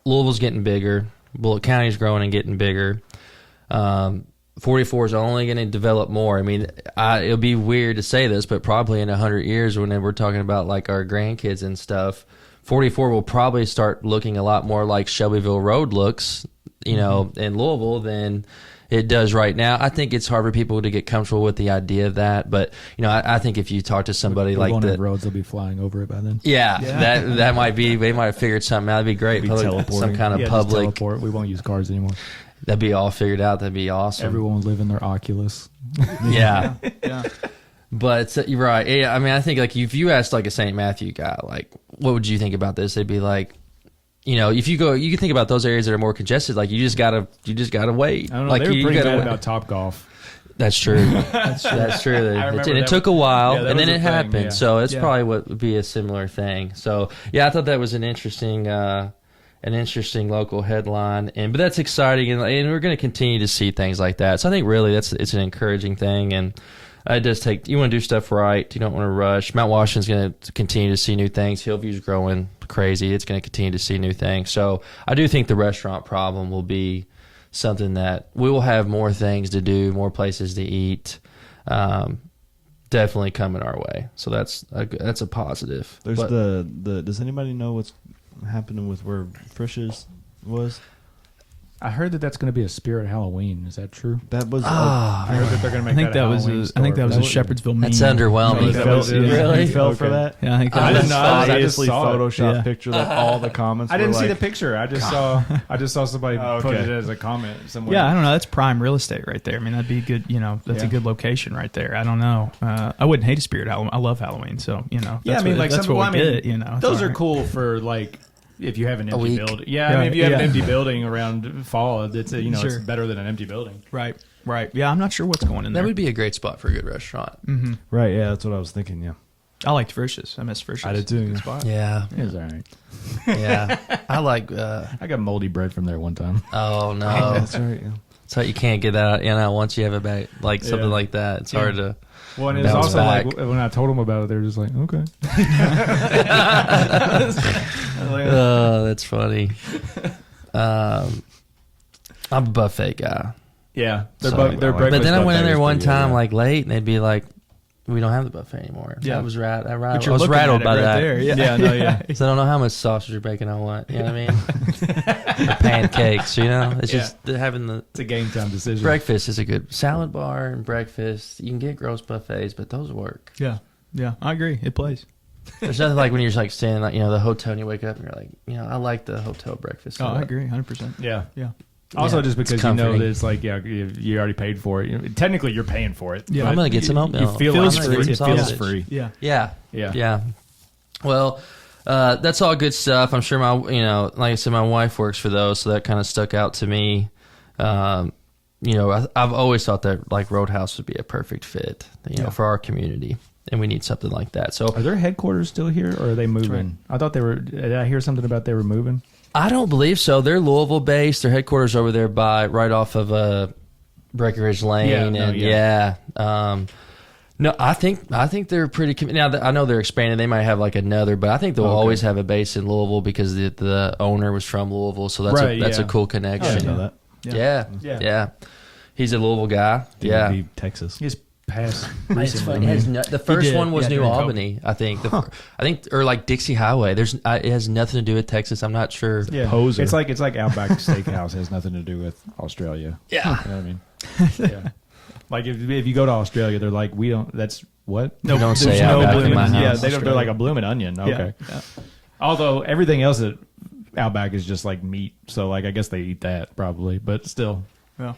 Louisville's getting bigger, Bullitt County's growing and getting bigger. 44 is only going to develop more. I mean, it'll be weird to say this, but probably in 100 years when we're talking about like our grandkids and stuff, 44 will probably start looking a lot more like Shelbyville Road looks, in Louisville than it does right now. I think it's hard for people to get comfortable with the idea of that, but I think if you talk to somebody like that, roads will be flying over it by then. Yeah. That might be. They might have figured something out. That'd be great. Some kind of public. Teleport. We won't use cars anymore. That'd be all figured out. That'd be awesome. Everyone will live in their Oculus. Yeah. Yeah. But you're right. Yeah, I mean, I think like if you asked like a St. Matthew guy, like, what would you think about this? They'd be like, if you can think about those areas that are more congested. Like you just gotta wait. I don't know. Like They were you pretty gotta mad wait. about Top Golf. That's true. That's true. remember And it that took a while, yeah, that and then was it a thing, happened. yeah. So it's Yeah. probably what would be a similar thing. So yeah, I thought that was an interesting local headline, but that's exciting, and we're going to continue to see things like that. So I think really it's an encouraging thing, and it does take. You want to do stuff right. You don't want to rush. Mount Washington's going to continue to see new things. Hillview's growing crazy. It's going to continue to see new things. So I do think the restaurant problem will be something that we will have more things to do, more places to eat. Definitely coming our way. So that's a positive. There's But- the. Does anybody know what's happening with where Frisch's was? I heard that that's going to be a Spirit Halloween. Is that true? That was. I heard that they're going to make I think that a was Halloween I think that was a store. Shepherdsville meme. That's underwhelming. No, that was it. Really? You fell for Okay. that? Yeah, I think I that didn't was. know. I just Obviously, saw it. Photoshop Yeah. picture that all the comments. I didn't were see the like, picture. I just saw somebody Oh, put okay. it as a comment somewhere. Yeah, I don't know. That's prime real estate right there. I mean, that'd be good. That's a Yeah. good location right there. I don't know. I wouldn't hate a Spirit Halloween. I love Halloween, so Yeah, That's I mean, what, like that's some what people. we I mean, get. It's those all are right. cool for like if you have an empty week. building. Yeah, I mean, Right, if you have an yeah. empty building around fall, it's it's Sure. better than an empty building. Right. Yeah, I'm not sure what's going in That there. would be a great spot for a good restaurant. Right, yeah, that's what I was thinking, yeah. I liked Frisch's. I miss Frisch's. I did too, Good yeah. spot. Yeah, It's all right. yeah. I like. I got moldy bread from there one time. Oh no, That's right, yeah. so you can't get that. Once you have a bag like something Yeah. like that, it's hard to. Well, and it's Bounce also back. like when I told them about it, they were just like, okay. Oh, that's funny. I'm a buffet guy. Yeah, So- their breakfast. But then I went in buffet there is one pretty good, time yeah. like late, and they'd be like, "We don't have the buffet anymore." Yeah. I was But I you're was looking rattled at it by right that. there. Yeah. Yeah, no, yeah. So I don't know how much sausage or bacon I want. You know what I mean? Or pancakes. It's Yeah. just having the It's a game time decision. breakfast is a good salad bar and breakfast. You can get gross buffets, but those work. Yeah. I agree. It plays. There's nothing like when you're like standing like the hotel and you wake up and you're like I like the hotel breakfast. Oh, I agree, 100%. Yeah. Yeah. Also, Yeah, just it's because you know comforting. that it's like, you already paid for it. Technically, you're paying for it. Yeah. but I'm gonna get some oatmeal. You feel Feels like free. it feels Sausage. free. Yeah. Yeah. Yeah. Yeah. Well, that's all good stuff. I'm sure like I said, my wife works for those, so that kind of stuck out to me. I've always thought that like Roadhouse would be a perfect fit, for our community, and we need something like that. So Are their headquarters still here, or are they moving? I thought they were. Did I hear something about they were moving? I don't believe so. They're Louisville based. Their headquarters over there right off of Breckenridge Lane, Yeah, no, and yeah. no, I think they're pretty. Now I know they're expanding. They might have like another, but I think they'll Okay. always have a base in Louisville because the owner was from Louisville, so that's Right, that's yeah. a cool I connection. didn't know that. Yeah. Yeah. Yeah. He's a Louisville guy. Yeah. DMV, Texas. He's passed It's recently. funny. The first did, one was yeah, New during COVID. Albany, I think. Or like Dixie Highway. It has nothing to do with Texas. I'm not sure. Yeah. Poser. It's like Outback Steakhouse has nothing to do with Australia. Yeah. You know what I mean? Yeah. Like if you go to Australia, they're like, we don't. That's what? No, don't there's say no Outback in blooming- my house. Yeah, they're like a blooming onion. Okay. Yeah. Although everything else at Outback is just like meat, so like I guess they eat that probably, but still. Yeah.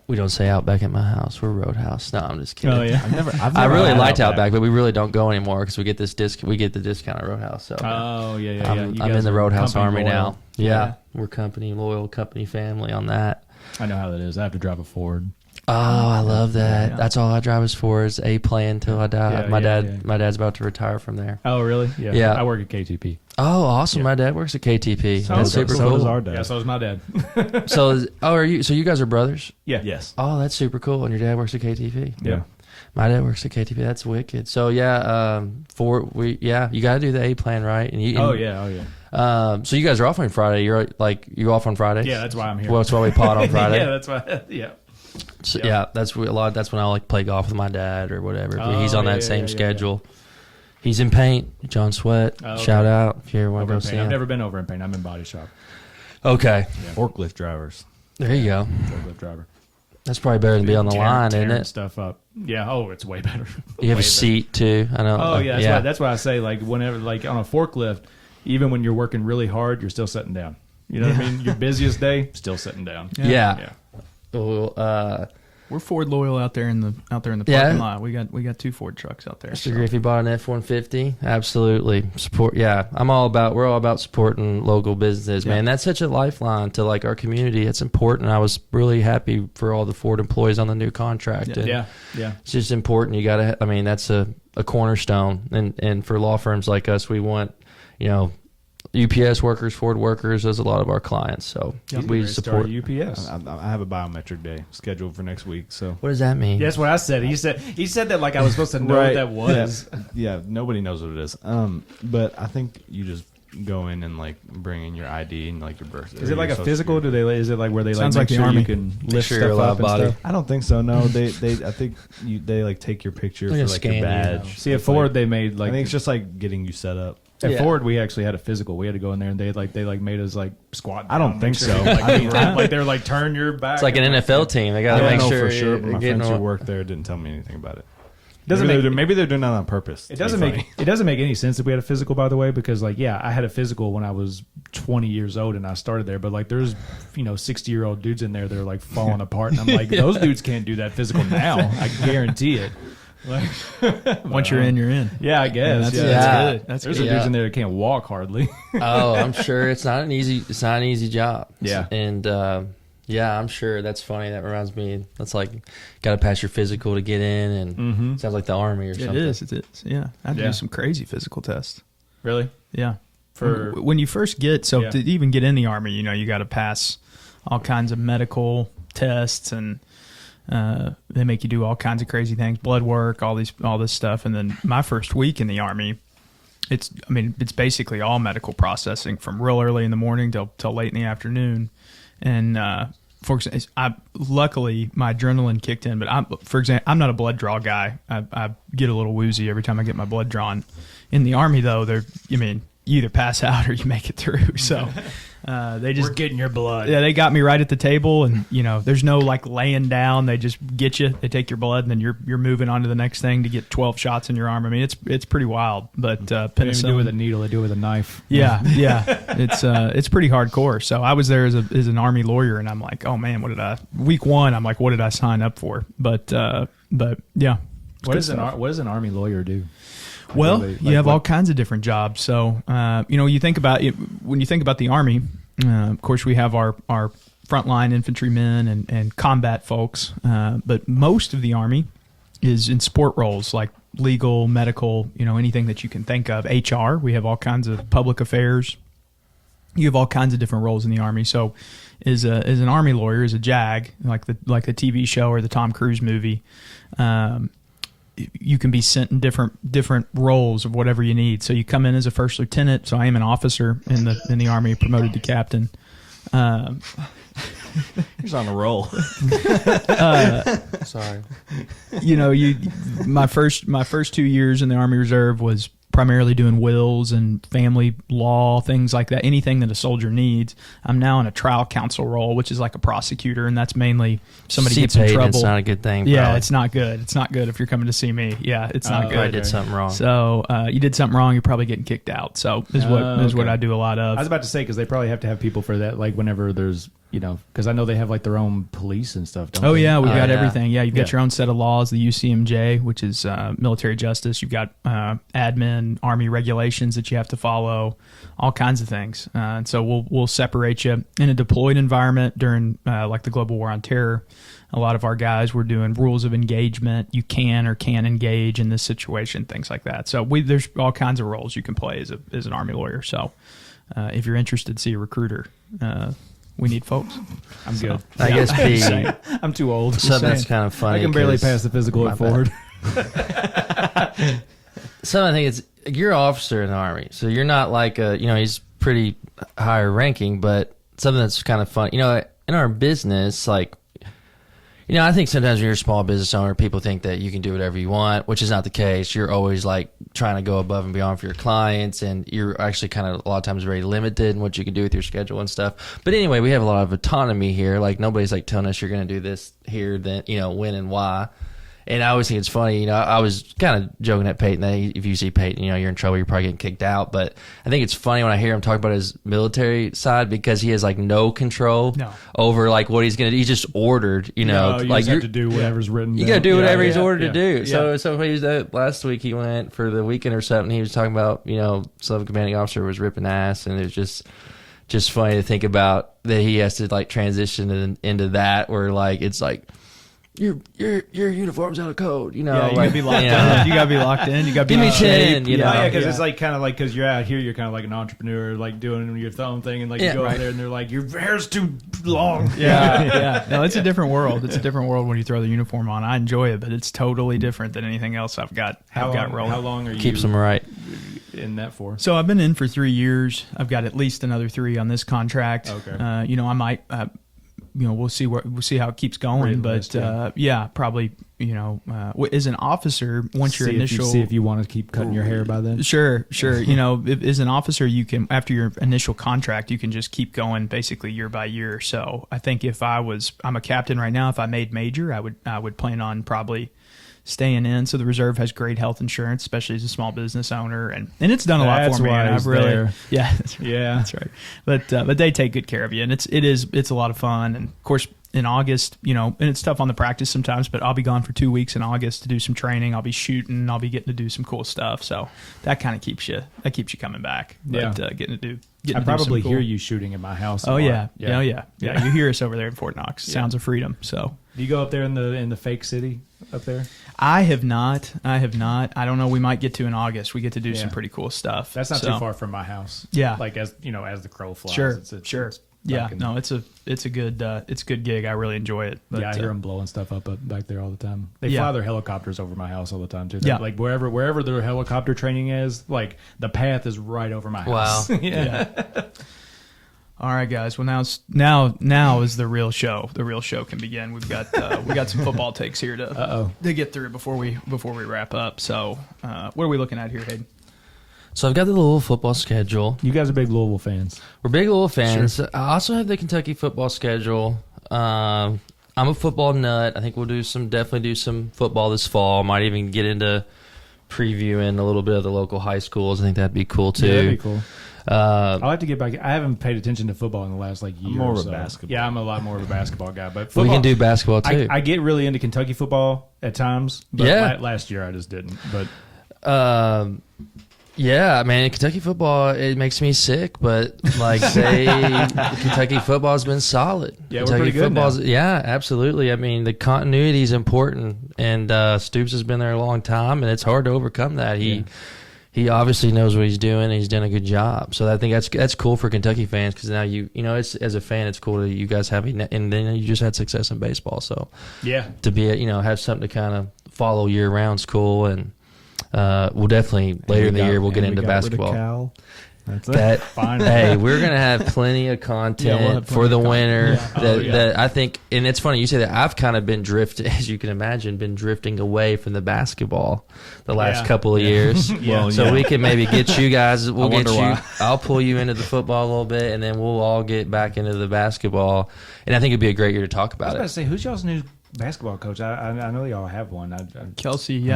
We don't say Outback at my house. We're Roadhouse. No, I'm just kidding. Oh yeah. I've I never really had liked Outback, but we really don't go anymore because we get the discount at Roadhouse. So Oh yeah, yeah. I'm, You I'm guys in the are Roadhouse company army loyal. now. Yeah, we're loyal company family on that. I know how that is. I have to drive a Ford. Oh, I love that. Yeah. That's all I drive is for is a plan until I die. Yeah, my yeah, dad, yeah. my dad's about to retire from there. Oh really? Yeah. Yeah. I work at KTP. Oh, awesome! Yeah. My dad works at KTP. So That's does- super so cool. does our dad. Yeah, so is my dad. So you guys are brothers? Yeah. Yes. Oh, that's super cool. And your dad works at KTP. Yeah. My dad works at KTP. That's wicked. So you got to do the A plan, right? And you, Oh yeah. so you guys are off on Friday. You're off on Fridays. Yeah, that's why I'm here. Well, that's why we pod on Friday. yeah, that's why. Yeah. So, yeah. yeah, that's when I like play golf with my dad or whatever. Oh, He's on yeah, that yeah, same yeah, schedule. He's in Paint. John Sweat. Oh, okay. Shout out if you ever want Over to in go see Paint. I've him. never been over in Paint. I'm in Body Shop. Okay, Forklift drivers. there you go. Forklift driver. That's probably better than be on the line, isn't Tearing it? stuff up. Yeah. Oh, it's way better. You have Way a seat too. I know. Oh yeah. That's why I say like whenever like on a forklift, even when you're working really hard, you're still sitting down. You know what I mean? Your busiest day, still sitting down. Yeah. Yeah. Well, We're Ford loyal out there in the parking lot. We got 2 Ford trucks out there. Mr. Griffey bought an F-150. Absolutely support. Yeah, we're all about supporting local businesses, man. That's such a lifeline to like our community. It's important. I was really happy for all the Ford employees on the new contract. Yeah. It's just important. You got to. I mean, that's a cornerstone. And for law firms like us, we want UPS workers, Ford workers, as a lot of our clients. So we support UPS. I have a biometric day scheduled for next week. So what does that mean? That's what I said. He said that like I was supposed to know what that was. Yeah, nobody knows what it is. But I think you just go in and like bring in your ID and like your birthday. Is it like a physical? Is it like where they sounds like the sure Army. you can lift Sure, stuff up and body. stuff? I don't think so. No, they I think they like take your picture They're for like gonna your scan you. badge. See, at Ford they made like I think it's just like getting you set up. at Ford we actually had a physical. We had to go in there and they made us like squat. I don't down, think make sure so. you, like they're like turn your back. It's like an NFL team. They got I to don't make know sure for sure, but you're my getting friends who on. work there didn't tell me anything about it. Maybe Maybe they're doing that on purpose. It doesn't make any sense that we had a physical, by the way, because like I had a physical when I was 20 years old and I started there, but like there's 60-year-old dudes in there that are like falling apart, and I'm like those dudes can't do that physical now. I guarantee it. Like, Once you're in, you're in. Yeah, I guess. That's good. That's There's good. dudes in there that can't walk hardly. Oh, I'm sure it's not an easy job. Yeah. And I'm sure that's funny. That reminds me. That's like got to pass your physical to get in, and sounds like the Army or something. It is. Yeah, I had to do some crazy physical tests. Really? Yeah. For when you first get to even get in the Army, you got to pass all kinds of medical tests, and they make you do all kinds of crazy things, blood work, all this stuff. And then my first week in the Army, it's basically all medical processing from real early in the morning till late in the afternoon. And for example, luckily my adrenaline kicked in, but I'm not a blood draw guy. I get a little woozy every time I get my blood drawn. In the Army, though, you either pass out or you make it through. So we're getting your blood. Yeah, they got me right at the table, and there's no like laying down. They just get you. They take your blood, and then you're moving on to the next thing to get 12 shots in your arm. I mean, it's pretty wild. But They don't even do it with a needle. They do it with a knife. Yeah. It's pretty hardcore. So I was there as an Army lawyer, and I'm like, oh man, week 1? I'm like, what did I sign up for? But yeah. What does an Army lawyer do? Well, you have all kinds of different jobs. So, you think about it, when you think about the Army, of course, we have our frontline infantrymen and combat folks. But most of the Army is in support roles like legal, medical, anything that you can think of. HR, we have all kinds of public affairs. You have all kinds of different roles in the Army. So, as an Army lawyer, as a JAG, like the TV show or the Tom Cruise movie, you can be sent in different roles of whatever you need. So you come in as a first lieutenant. So I am an officer in the Army, promoted to captain. He's on a roll. Sorry. My first 2 years in the Army Reserve was primarily doing wills and family law, things like that, anything that a soldier needs. I'm now in a trial counsel role, which is like a prosecutor, and that's mainly somebody gets in trouble. It's not a good thing. Yeah, probably. it's not good. It's not good if you're coming to see me. Yeah, it's not good. I did something wrong. So you did something wrong. You're probably getting kicked out. So is what I do a lot of. I was about to say, because they probably have to have people for that, like whenever there's, because I know they have like their own police and stuff, don't they? Oh yeah, we've got yeah. everything. Yeah, you've got your own set of laws, the UCMJ, which is military justice. You've got admin, Army regulations that you have to follow, all kinds of things. And so we'll separate you in a deployed environment during like the Global War on Terror. A lot of our guys were doing rules of engagement. You can or can't engage in this situation, things like that. So there's all kinds of roles you can play as an Army lawyer. So if you're interested, see a recruiter. We need folks. I'm good. I guess I'm too old. something that's kind of funny. I can barely pass the physical at Ford. So I think it's you're an officer in the Army, so you're not like he's pretty higher ranking, but something that's kind of fun. In our business, like. I think sometimes when you're a small business owner, people think that you can do whatever you want, which is not the case. You're always like trying to go above and beyond for your clients, and you're actually kind of a lot of times very limited in what you can do with your schedule and stuff. But anyway, we have a lot of autonomy here. Like nobody's like telling us you're going to do this here, then when and why. And I always think it's funny, you know, I was kind of joking at Peyton that if you see Peyton, you know, you're in trouble, you're probably getting kicked out. But I think it's funny when I hear him talk about his military side because he has like no control over like what he's going to do. He's just ordered, you know. You like just have to do whatever's written. You got to do whatever he's ordered to do. Yeah. So he was last week he went for the weekend or something. He was talking about, you know, some commanding officer was ripping ass, and it was just funny to think about that he has to like transition into that where like it's like your uniform's out of code, you know. Yeah, you like, gotta be locked in. You gotta be locked in. You gotta be Give me in 10, shape. you know. Yeah, because it's like kind of like because you're out here, you're kind of like an entrepreneur, like doing your thumb thing, and like you go out there and they're like, your hair's too long. Yeah. No, it's a different world. It's a different world when you throw the uniform on. I enjoy it, but it's totally different than anything else I've got rolling. How long are you keeps them right in that for? So I've been in for 3 years. I've got at least another 3 on this contract. Okay. You know, I might. You know, we'll see how it keeps going, but probably. You know, as an officer, once your initial see if you want to keep cutting your hair by then. Sure. You know, as an officer, you can after your initial contract, you can just keep going basically year by year. So I think if I'm a captain right now, if I made major, I would plan on probably staying in. So the reserve has great health insurance, especially as a small business owner, and it's done a lot for me. And I've really, there. That's right. But they take good care of you, and it's a lot of fun. And of course, in August, you know, and it's tough on the practice sometimes, but I'll be gone for 2 weeks in August to do some training. I'll be shooting. I'll be getting to do some cool stuff. So that kind of keeps you coming back. But, getting to do. I probably hear you shooting at my house. Oh yeah. You hear us over there in Fort Knox. Sounds of freedom. So do you go up there in the fake city up there? I have not. I don't know. We might get to in August. We get to do some pretty cool stuff. That's not too far from my house. Yeah. Like as you know, as the crow flies. Sure. Sure. It's a good gig. I really enjoy it. But, I hear them blowing stuff up back there all the time. They fly their helicopters over my house all the time too. Like wherever their helicopter training is, like the path is right over my house. Wow. yeah. All right, guys. Well, now is the real show. The real show can begin. We've got some football takes here to get through before we wrap up. So, what are we looking at here, Hayden? So I've got the Louisville football schedule. You guys are big Louisville fans. We're big Louisville fans. Sure. I also have the Kentucky football schedule. I'm a football nut. I think we'll definitely do some football this fall. Might even get into previewing a little bit of the local high schools. I think that'd be cool too. Yeah, that'd be cool. I'll have to get back. I haven't paid attention to football in the last year. I'm more or of so. a basketball. Yeah, I'm a lot more of a basketball guy. But football, we can do basketball too. I get really into Kentucky football at times. But last year I just didn't. But yeah, man, Kentucky football, it makes me sick, but like Kentucky football's been solid. Yeah, Kentucky we're pretty good now. Yeah, absolutely. I mean, the continuity is important, and Stoops has been there a long time, and it's hard to overcome that. He obviously knows what he's doing, and he's done a good job. So I think that's cool for Kentucky fans because now you know it's as a fan, it's cool that you guys have, and then you just had success in baseball. So to be have something to kind of follow year round is cool, and we'll definitely later in the year we'll get into basketball. That's that hey, we're gonna have plenty of content for the winter. That I think, and it's funny you say that. I've kind of been drifting, as you can imagine, away from the basketball the last couple of years. So we can maybe get you guys. We'll get you. Why. I'll pull you into the football a little bit, and then we'll all get back into the basketball. And I think it'd be a great year to talk about I was about to say, who's y'all's new basketball coach? I know y'all have one. Kelsey,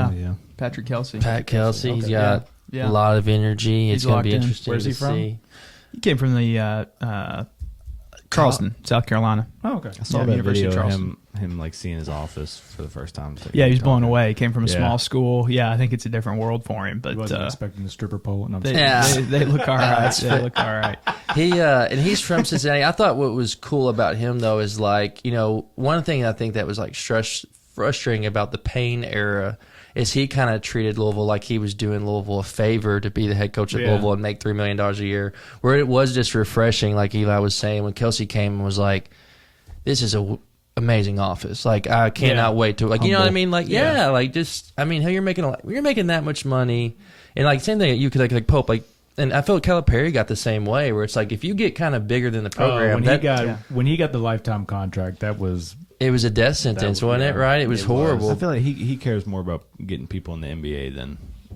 Patrick Kelsey. Pat Kelsey. He's got a lot of energy. It's going to be interesting. Where's he from? He came from the Charleston, South Carolina. Oh, okay. I saw that video of him like seeing his office for the first time. Yeah, he was blown away. He came from a small school. Yeah, I think it's a different world for him. But he wasn't expecting the stripper pole. No, they look all right. They look all right. And he's from Cincinnati. I thought what was cool about him though is like, you know, one thing I think that was like frustrating about the Payne era is he kind of treated Louisville like he was doing Louisville a favor to be the head coach at Louisville and make $3 million a year, where it was just refreshing, like Eli was saying, when Kelsey came and was like, this is a amazing office. Like, I cannot wait to, like, you know what I mean? Like, like, just, I mean, you're making that much money. And, like, same thing, you could, like Pope, like, and I felt Calipari got the same way, where it's like, if you get kind of bigger than the program. When he got the lifetime contract, it was a death sentence, wasn't it? Right? It was horrible. I feel like he cares more about getting people in the NBA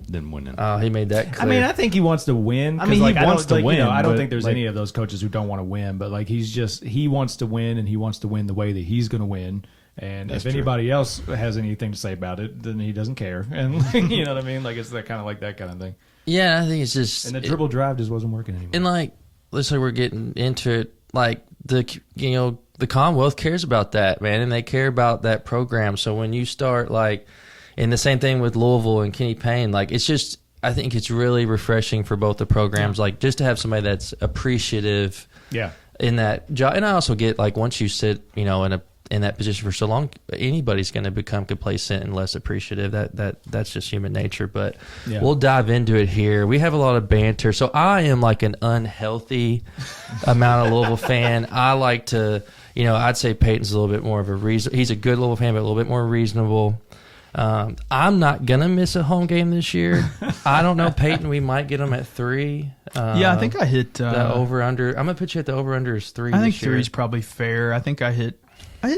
than winning. Oh, he made that clear. I mean, I think he wants to win. I mean, he wants to win. I don't think there's any of those coaches who don't want to win, but like he wants to win, and he wants to win the way that he's going to win. And That's if anybody else has anything to say about it, then he doesn't care. And you know what I mean? Like it's that kind of thing. Yeah, I think it's just And the dribble drive just wasn't working anymore. and like let's say we're getting into it. Like the Commonwealth cares about that, man, and they care about that program. So when you start like, and the same thing with Louisville and Kenny Payne, like it's just I think it's really refreshing for both the programs, like just to have somebody that's appreciative. Yeah. In that job, and I also get like once you sit, in that position for so long, anybody's going to become complacent and less appreciative. That's just human nature. But we'll dive into it here. We have a lot of banter, so I am like an unhealthy amount of Louisville fan. I like to, I'd say Peyton's a little bit more of a reason. He's a good Louisville fan, but a little bit more reasonable. I'm not gonna miss a home game this year. I don't know, Peyton. We might get them at 3. I think I hit the over under. I'm gonna put you at the over under is 3. I think this year. 3 is probably fair. I think I hit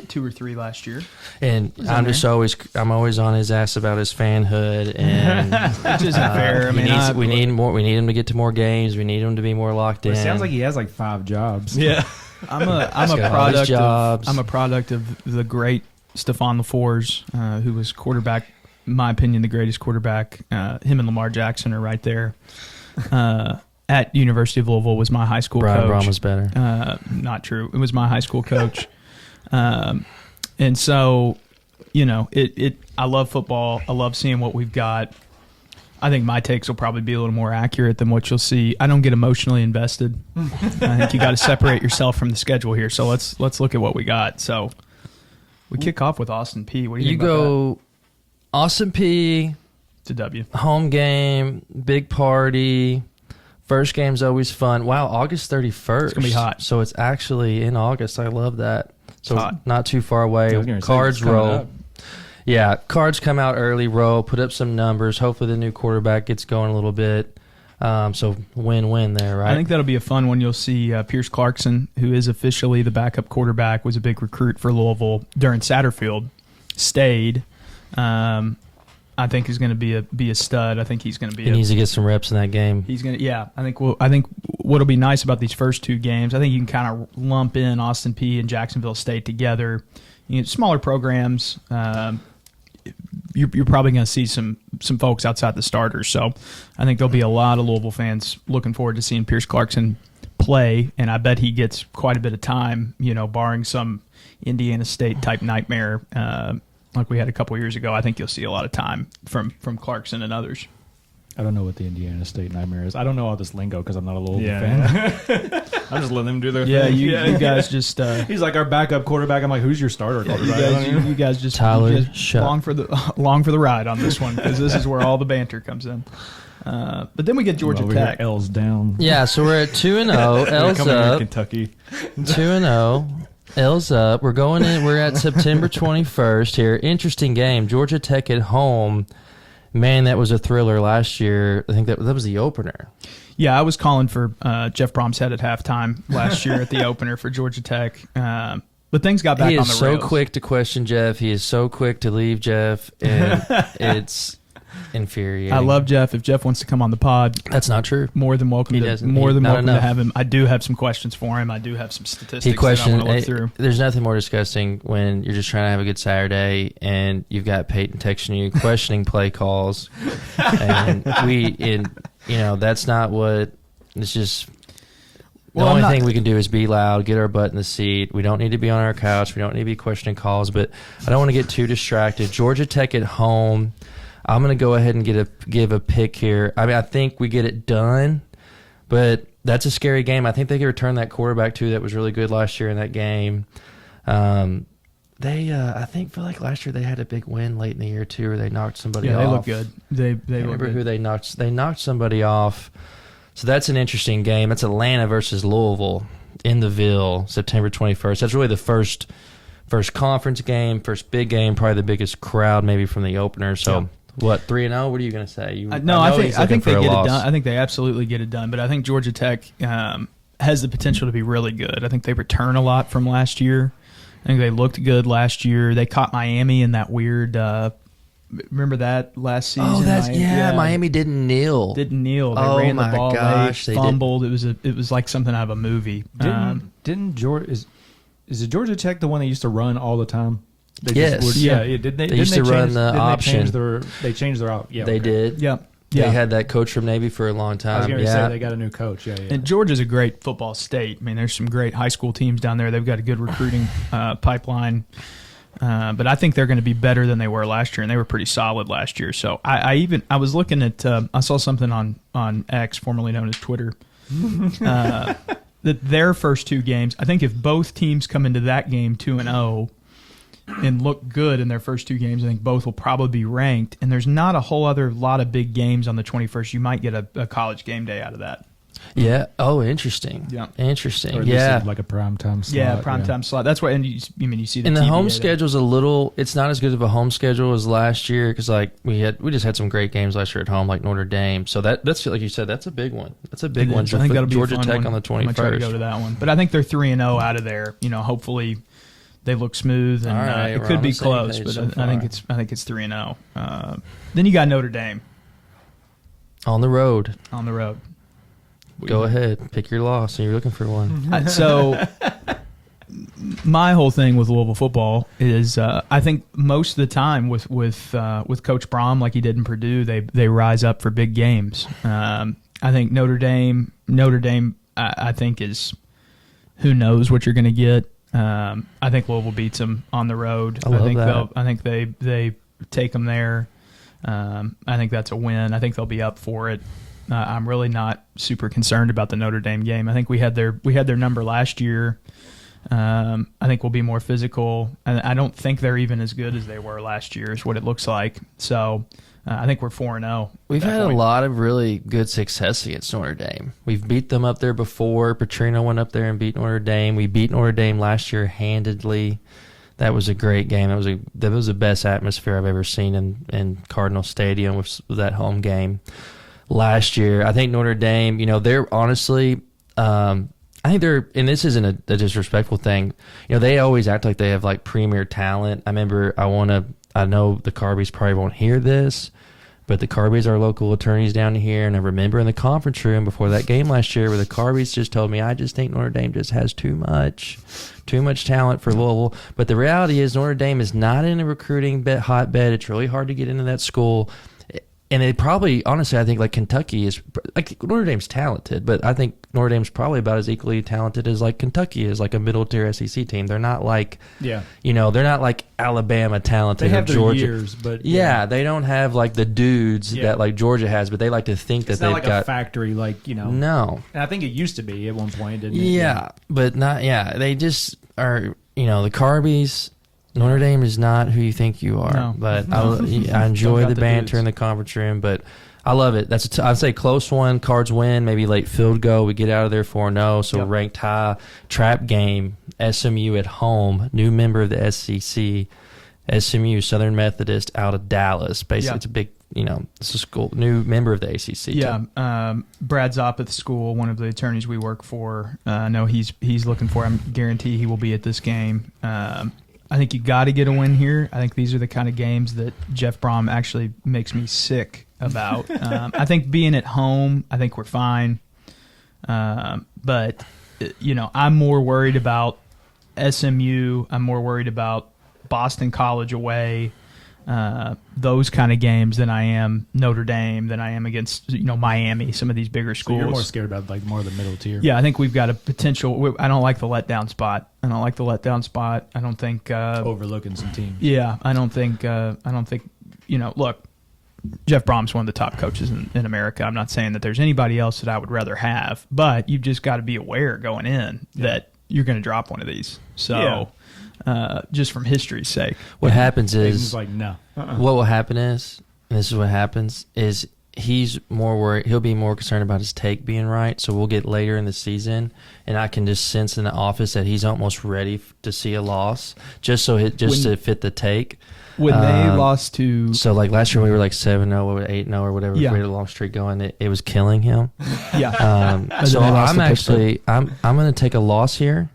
2 or 3 last year, and I'm always on his ass about his fanhood, and which isn't fair. I mean, we need more. We need him to get to more games. We need him to be more locked in. It sounds like he has like 5 jobs. Yeah, I'm a product of the great Stephon LaFours, who was quarterback, in my opinion, the greatest quarterback. Him and Lamar Jackson are right there. At University of Louisville was my high school coach. Brian Brown was better. Not true. It was my high school coach. And so, I love football. I love seeing what we've got. I think my takes will probably be a little more accurate than what you'll see. I don't get emotionally invested. I think you got to separate yourself from the schedule here. So let's look at what we got. So we kick off with Austin P. What do you think about that? Austin P. It's a W. Home game, big party. First game's always fun. Wow, August 31st. It's going to be hot. So it's actually in August. I love that. So hot. Not too far away. Cards roll. Yeah, cards come out early, roll, put up some numbers. Hopefully the new quarterback gets going a little bit. So win-win there, right? I think that'll be a fun one. You'll see Pierce Clarkson, who is officially the backup quarterback, was a big recruit for Louisville during Satterfield, stayed. I think he's going to be a stud. I think he's going to be. He needs to get some reps in that game. He's going to, yeah. I think what'll be nice about these first 2 games, I think you can kind of lump in Austin P and Jacksonville State together. Smaller programs. You're probably going to see some folks outside the starters. So I think there'll be a lot of Louisville fans looking forward to seeing Pierce Clarkson play, and I bet he gets quite a bit of time. Barring some Indiana State type nightmare. Like we had a couple years ago, I think you'll see a lot of time from Clarkson and others. I don't know what the Indiana State nightmare is. I don't know all this lingo because I'm not a Louisville fan. I'm just letting them do their thing. You guys just... He's like our backup quarterback. I'm like, who's your starter quarterback? You guys just along for the ride on this one, because this is where all the banter comes in. But then we get Georgia Tech. L's down. Yeah, so we're at 2-0. L's up. Kentucky. 2-0. L's up. We're going in. We're at September 21st here. Interesting game. Georgia Tech at home. Man, that was a thriller last year. I think that was the opener. Yeah, I was calling for Jeff Bromshead at halftime last year at the opener for Georgia Tech. But things got back on the rails. He is so quick to question Jeff. He is so quick to leave Jeff. And it's infuriating. I love Jeff. If Jeff wants to come on the pod, that's not true. More than welcome. To have him. I do have some questions for him. I do have some statistics that I want to look through. There's nothing more disgusting when you're just trying to have a good Saturday and you've got Peyton texting you, questioning play calls, and that's not what. It's just. The only thing we can do is be loud, get our butt in the seat. We don't need to be on our couch. We don't need to be questioning calls. But I don't want to get too distracted. Georgia Tech at home. I'm going to go ahead and give a pick here. I mean, I think we get it done, but that's a scary game. I think they could return that quarterback, too, that was really good last year in that game. I feel like last year they had a big win late in the year, too, where they knocked somebody off. Yeah, they look good. They remember who they knocked. They knocked somebody off. So that's an interesting game. That's Atlanta versus Louisville in the Ville, September 21st. That's really the first conference game, first big game, probably the biggest crowd maybe from the opener. So. Yeah. What, 3-0? What are you going to say? I think they get it done. I think they absolutely get it done. But I think Georgia Tech has the potential to be really good. I think they return a lot from last year. I think they looked good last year. They caught Miami in that weird. Remember that last season? Oh, Miami didn't kneel. They ran the ball late, fumbled. It was like something out of a movie. Didn't Georgia? Is it Georgia Tech the one that used to run all the time? Yes. Didn't They used to run the option. They changed their option. Yeah, They did. Yeah. They had that coach from Navy for a long I was time. going to say they got a new coach. Yeah. And Georgia's a great football state. I mean, there's some great high school teams down there. They've got a good recruiting pipeline. But I think they're going to be better than they were last year, and they were pretty solid last year. So I was looking at I saw something on X, formerly known as Twitter, that their first 2 games. I think if both teams come into that game 2-0 and look good in their first 2 games, I think both will probably be ranked. And there's not a whole other lot of big games on the 21st. You might get a college game day out of that. Yeah. Oh, interesting. Yeah. Interesting. Or yeah. like a primetime slot. Yeah, primetime slot. That's why. And you see the And the TVA home there. schedule's a little. It's not as good of a home schedule as last year because we just had some great games last year at home, like Notre Dame. So that's like you said, that's a big one. That's a big one. I think that'll be Georgia a fun Tech one. on the I'm gonna try to go 21st. to that one, but I think they're 3-0 out of there. Hopefully they look smooth, and All right, it we're could on be the same close. page But so I think far. it's 3-0. Then you got Notre Dame On the road. on the road. Go ahead. Pick your loss. You're looking for one. So my whole thing with Louisville football is I think most of the time with Coach Brom, like he did in Purdue, they rise up for big games. I think Notre Dame, I think is who knows what you're going to get. I think Louisville beats them on the road. I love that. I think they take them there. I think that's a win. I think they'll be up for it. I'm really not super concerned about the Notre Dame game. I think we had their number last year. I think we'll be more physical, and I don't think they're even as good as they were last year. Is what it looks like. So I think we're 4-0. We've had a lot of really good success against Notre Dame. We've beat them up there before. Petrino went up there and beat Notre Dame. We beat Notre Dame last year handedly. That was a great game. That was the best atmosphere I've ever seen in Cardinal Stadium with that home game last year. I think Notre Dame, they're honestly, I think they're, and this isn't a disrespectful thing, they always act like they have like premier talent. I remember, I know the Carbys probably won't hear this, but the Carbys are local attorneys down here, and I remember in the conference room before that game last year where the Carbys just told me, I just think Notre Dame just has too much talent for Louisville. But the reality is Notre Dame is not in a recruiting hotbed. It's really hard to get into that school. And they probably, honestly, I think like Kentucky is, like Notre Dame's talented, but I think Notre Dame's probably about as equally talented as like Kentucky is, like a middle tier SEC team. They're not like, they're not like Alabama talented. They have or Georgia. their years, but They don't have like the dudes that like Georgia has, but they like to think it's that not they've like got a factory, like No, And I think it used to be at one point, didn't it? yeah, but not. Yeah, they just are. The Carbys. Notre Dame is not who you think you are, No. but I enjoy got the the banter dudes. in the conference room. But I love it. I'd say close one. Cards win, maybe late field goal. We get out of there 4-0, so Yep. ranked high. Trap game. SMU at home. New member of the SEC. SMU Southern Methodist out of Dallas. Basically, Yeah. it's a big. It's a school. New member of the ACC. Yeah, Brad Zoppeth's school, one of the attorneys we work for. I know he's looking for. I guarantee he will be at this game. I think you got to get a win here. I think these are the kind of games that Jeff Brom actually makes me sick about. I think being at home, I think we're fine. But, I'm more worried about SMU. I'm more worried about Boston College away, those kind of games than I am Notre Dame, than I am against, Miami, some of these bigger So schools. you're more scared about like more of the middle tier. Yeah, I think we've got a potential. I don't like the letdown spot. I don't think. Overlooking some teams. Yeah, I don't think. Look, Jeff Brom's one of the top coaches in America. I'm not saying that there's anybody else that I would rather have, but you've just got to be aware going in that you're going to drop one of these. So, just from history's sake, What happens Hayden's is like, no. what will happen is, and this is what happens, is he's more worried. He'll be more concerned about his take being right. So we'll get later in the season, and I can just sense in the office that he's almost ready to see a loss, just to fit the take. when they lost to, So like last year we were like 7-0 or 8-0 or whatever. Yeah. We had a long streak going. It was killing him. yeah, So they lost I'm to actually I'm going to take a loss here.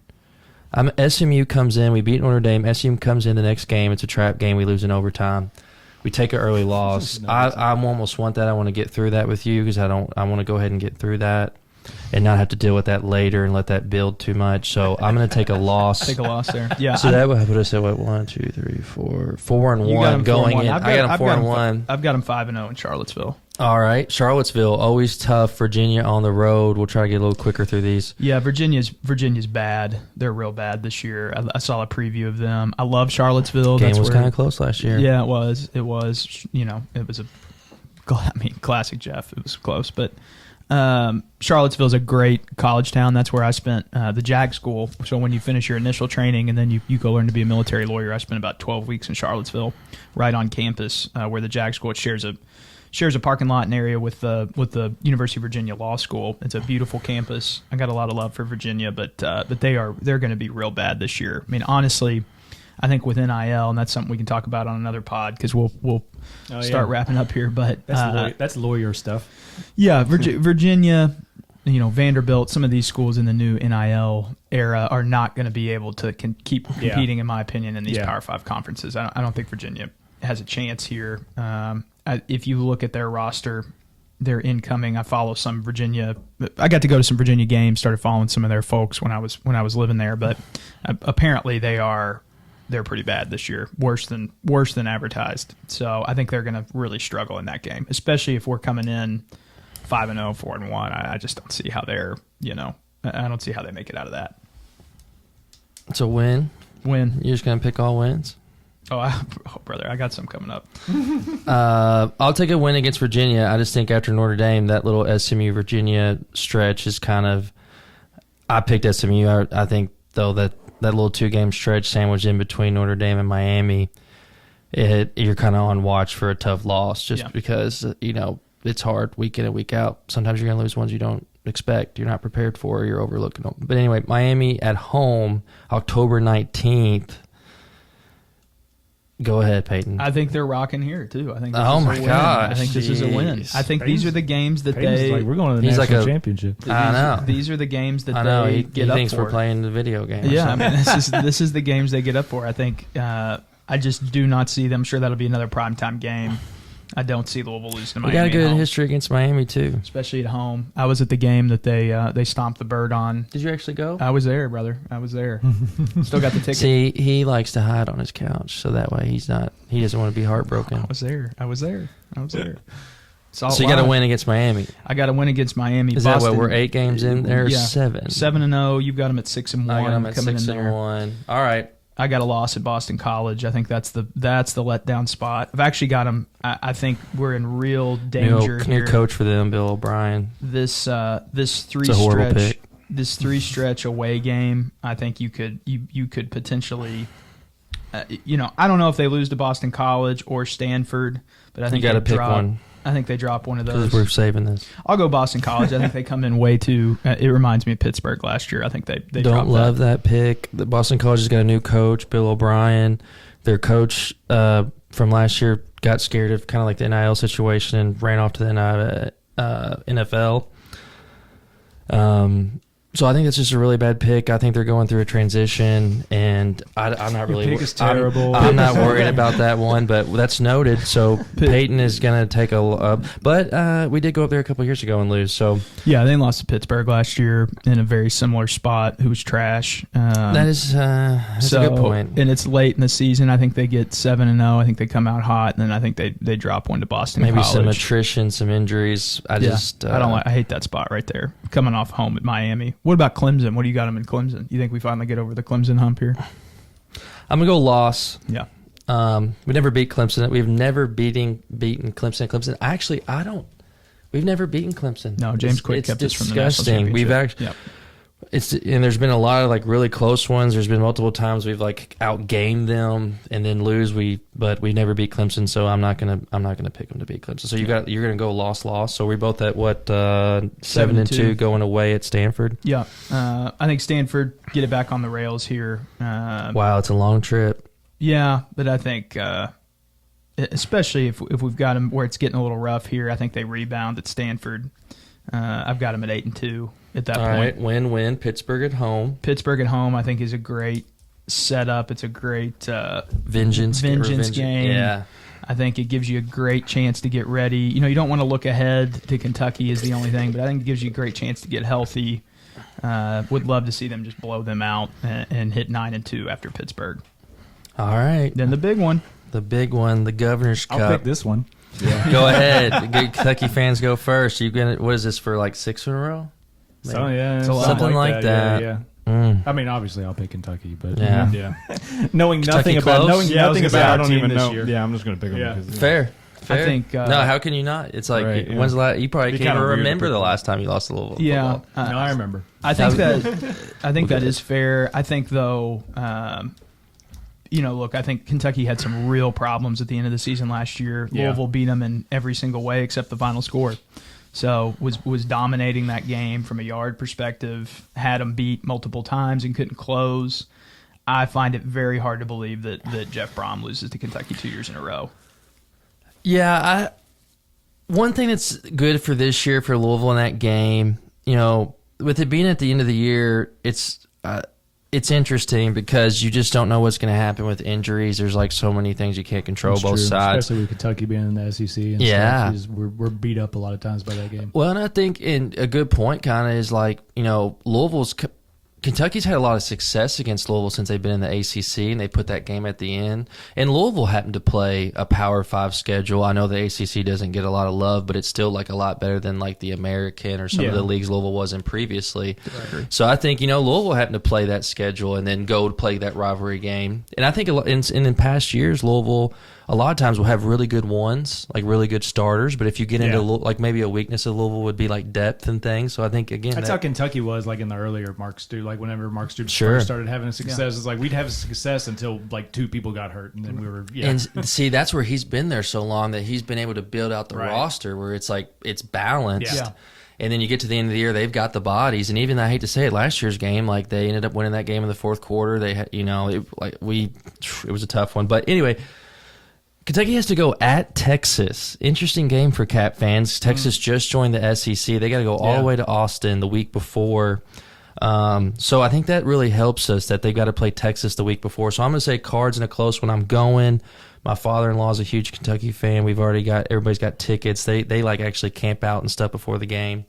SMU comes in. We beat Notre Dame. SMU comes in the next game. It's a trap game. We lose in overtime. We take an early loss. I almost want that. I want to get through that with you because I want to go ahead and get through that. and not have to deal with that later and let that build too much. So I'm going to take a loss. Take a loss there. Yeah. So that would put us at what, 1, 2, 3, 4, 4-1 going in. I got them 4-1. I've got them 5-0 in Charlottesville. All right, Charlottesville, always tough. Virginia on the road. We'll try to get a little quicker through these. Yeah, Virginia's bad. They're real bad this year. I saw a preview of them. I love Charlottesville. Game was kind of close last year. Yeah, it was. It was. Classic Jeff. It was close, but Charlottesville's a great college town. That's where I spent the JAG school. So when you finish your initial training and then you go learn to be a military lawyer, I spent about 12 weeks in Charlottesville, right on campus, where the JAG school shares a parking lot and area with the University of Virginia Law School. It's a beautiful campus. I got a lot of love for Virginia, but they're going to be real bad this year. I mean, honestly, I think with NIL, and that's something we can talk about on another pod because we'll start wrapping up here. But that's lawyer stuff. Yeah, Virginia, Vanderbilt, some of these schools in the new NIL era are not going to be able to keep competing, in my opinion, in these Power 5 conferences. I don't think Virginia has a chance here. If you look at their roster, they're incoming. I follow some Virginia. I got to go to some Virginia games. Started following some of their folks when I was living there. But apparently they're pretty bad this year, worse than advertised. So I think they're going to really struggle in that game, especially if we're coming in 5-0, 4-1. I just don't see how they're. I don't see how they make it out of that. It's a win. Win. You're just going to pick all wins. Oh, brother, I got some coming up. I'll take a win against Virginia. I just think after Notre Dame, that little SMU Virginia stretch is kind of. I picked SMU. I think though that little 2-game stretch sandwiched in between Notre Dame and Miami, you're kind of on watch for a tough loss just because it's hard week in and week out. Sometimes you're going to lose ones you don't expect, you're not prepared for, or you're overlooking them. But anyway, Miami at home, October 19th. Go ahead, Peyton. I think they're rocking here too. I think. Oh my gosh! I think this is a win. I think these are the games that Peyton's like, we're going to the national championship. I know. These are the games that he get up for. He thinks we're playing the video game. Yeah, I mean, this is the games they get up for. I think. I just do not see them. I'm sure that'll be another primetime game. I don't see Louisville losing to Miami. We got a good history against Miami too, especially at home. I was at the game that they stomped the bird on. Did you actually go? I was there, brother. I was there. Still got the ticket. See, he likes to hide on his couch, so that way he doesn't want to be heartbroken. I was there. So you got to win against Miami. I got to win against Miami. Is Boston, that what we're 8 games in there? Yeah. 7. 7-0. You've got them at 6-1. I got them at coming 6-1. All right. I got a loss at Boston College. I think that's the letdown spot. I've actually got them. I think we're in real danger here. New coach for them, Bill O'Brien. This 3 stretch away game. I think you could potentially. I don't know if they lose to Boston College or Stanford, but I think you got to pick one. I think they drop one of those. Because we're saving this. I'll go Boston College. I think they come in way too. It reminds me of Pittsburgh last year. I think they don't love that pick. The Boston College has got a new coach, Bill O'Brien. Their coach from last year got scared of kind of like the NIL situation and ran off to the NFL. So I think it's just a really bad pick. I think they're going through a transition, and I'm not really. Your pick is terrible. I'm not worried about that one, but that's noted. So Peyton is going to take but we did go up there a couple of years ago and lose. So yeah, they lost to Pittsburgh last year in a very similar spot. Who was trash. That's a good point. And it's late in the season. I think they get 7-0. I think they come out hot, and then I think they drop one to Boston. Maybe College. some attrition, some injuries. I hate that spot right there. Coming off home at Miami. What about Clemson? What do you got them in Clemson? You think we finally get over the Clemson hump here? I'm going to go loss. Yeah. We never beat Clemson. We've never beaten Clemson. Actually, we've never beaten Clemson. No, James Quick kept us from the national championship. We've actually, and there's been a lot of like really close ones. There's been multiple times we've like outgained them and then lose. But we never beat Clemson, so I'm not gonna pick them to beat Clemson. So you're gonna go loss. So we're both at what 7-2 going away at Stanford. Yeah, I think Stanford get it back on the rails here. Wow, it's a long trip. Yeah, but I think especially if we've got them where it's getting a little rough here, I think they rebound at Stanford. I've got them at 8-2 at that point. All right, win. Pittsburgh at home. Pittsburgh at home, I think, is a great setup. It's a great vengeance game. Yeah. I think it gives you a great chance to get ready. You don't want to look ahead to Kentucky is the only thing, but I think it gives you a great chance to get healthy. Would love to see them just blow them out and hit 9-2 after Pittsburgh. All right. Then the big one. The Governor's Cup. I'll pick this one. Yeah. Go ahead. Kentucky fans go first. What is this for, like 6 in a row? So, yeah, something like that. Yeah. I mean, obviously, I'll pick Kentucky, but knowing Kentucky nothing about I our don't team even this know. year. Yeah, I'm just going to pick them. Yeah. Because, Fair. I think no. How can you not? It's like Right, yeah. when's the last? You probably can't even weird to remember pick the them. last time you lost to Louisville. Yeah, football. No, I remember. I think that is fair. I think though, look, I think Kentucky had some real problems at the end of the season last year. Yeah. Louisville beat them in every single way except the final score. So was dominating that game from a yard perspective. Had them beat multiple times and couldn't close. I find it very hard to believe that Jeff Brom loses to Kentucky 2 years in a row. Yeah, one thing that's good for this year for Louisville in that game, with it being at the end of the year, it's interesting because you just don't know what's going to happen with injuries. There's like so many things you can't control That's both true, sides. especially with Kentucky being in the SEC. And Yeah. stuff, we're beat up a lot of times by that game. Well, and I think a good point kind of is like, Kentucky's had a lot of success against Louisville since they've been in the ACC, and they put that game at the end. And Louisville happened to play a Power 5 schedule. I know the ACC doesn't get a lot of love, but it's still like a lot better than like the American or some of the leagues Louisville was in previously. So I think, Louisville happened to play that schedule and then go to play that rivalry game. And I think in past years, Louisville a lot of times will have really good ones, like really good starters. But if you get into like maybe a weakness of Louisville would be like depth and things. So I think again that's how Kentucky was like in the earlier Mark Stoops. Like whenever Mark Stoops Sure. first started having success, it's like we'd have success until like 2 people got hurt, and then we were And see, that's where he's been there so long that he's been able to build out the Right. roster where it's like it's balanced. Yeah. And then you get to the end of the year, they've got the bodies. And even I hate to say it, last year's game, like they ended up winning that game in the fourth quarter. They had, it was a tough one. But anyway, Kentucky has to go at Texas. Interesting game for Cap fans. Texas just joined the SEC. They got to go all the way to Austin the week before. So I think that really helps us that they've got to play Texas the week before. So I'm going to say Cards in a close one. I'm going. My father-in-law is a huge Kentucky fan. Everybody's got tickets. They like actually camp out and stuff before the game.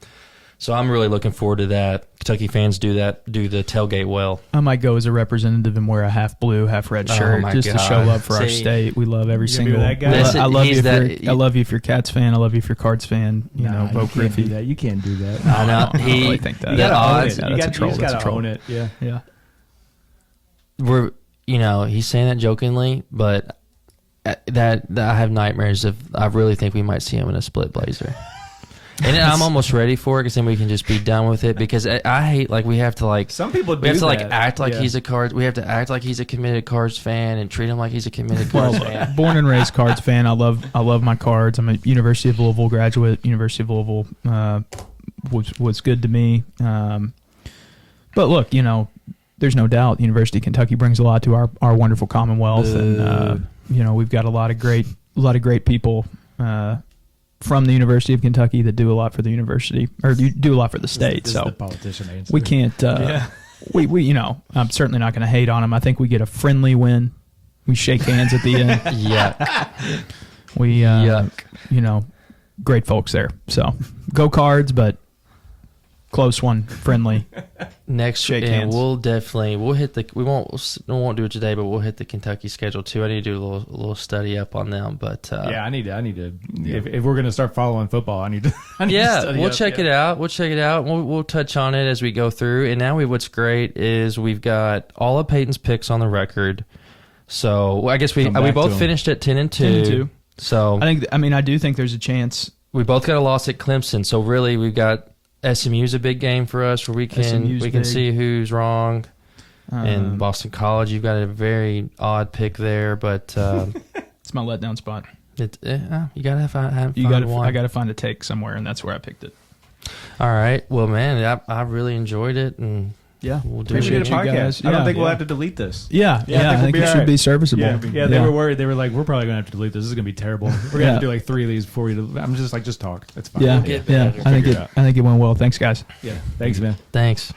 So I'm really looking forward to that. Kentucky fans do the tailgate well. I might go as a representative and wear a half blue, half red shirt my just to God. show love for our See, state. We love every be single. that guy? I love you. Listen, I love you if you're Cats fan. I love you if you're Cards fan. you vote can't do Griffey. that. You can't do that. I know. I don't really think that. You the gotta own odds. it. Yeah, You that's got a troll. You just That's a gotta troll. own it. Yeah. Yeah. He's saying that jokingly, but that I have nightmares of. I really think we might see him in a split blazer. And then I'm almost ready for it because then we can just be done with it. Because I hate we have to Some people do we have to that. act like Yeah. he's a Cards. We have to act like he's a committed Cards fan and treat him like he's a committed Well, Cards fan. born and raised Cards fan. I love my Cards. I'm a University of Louisville graduate. University of Louisville was good to me. But look, there's no doubt University of Kentucky brings a lot to our wonderful Commonwealth, and we've got a lot of great people from the University of Kentucky that do a lot for the university, or do a lot for the state. This is So the politician answer. we can't. We I'm certainly not going to hate on them. I think we get a friendly win. We shake hands at the end. Yuck. We Yuck. Great folks there. So go Cards, but close one, friendly. Next, Shake and hands. we'll hit the. We won't do it today, but we'll hit the Kentucky schedule too. I need to do a little study up on them, but I need to. If we're gonna start following football, I need to. we'll check it out. We'll check it out. We'll touch on it as we go through. And now what's great is we've got all of Peyton's picks on the record. So I guess we Come back both to 'em. finished at 10-2. 10-2. So I do think there's a chance. we both got a loss at Clemson. So really, we've got SMU's a big game for us where we can SMU's big. see who's wrong. And Boston College, you've got a very odd pick there, but It's my letdown spot. you gotta find one. I gotta find a take somewhere, and that's where I picked it. All right. Well, man, I really enjoyed it, and Yeah, we'll do appreciate it. you guys. I don't think Yeah. we'll have to delete this. Yeah, I think we'll it be should alright. be serviceable. Yeah, they were worried. They were like, "We're probably gonna have to delete this. This is gonna be terrible. We're gonna have to do like 3 of these before we." I'm just like, just talk. That's fine. Yeah, Get yeah. better. I think Figure it out. it went well. Thanks, guys. Yeah. Thanks, man. Thanks.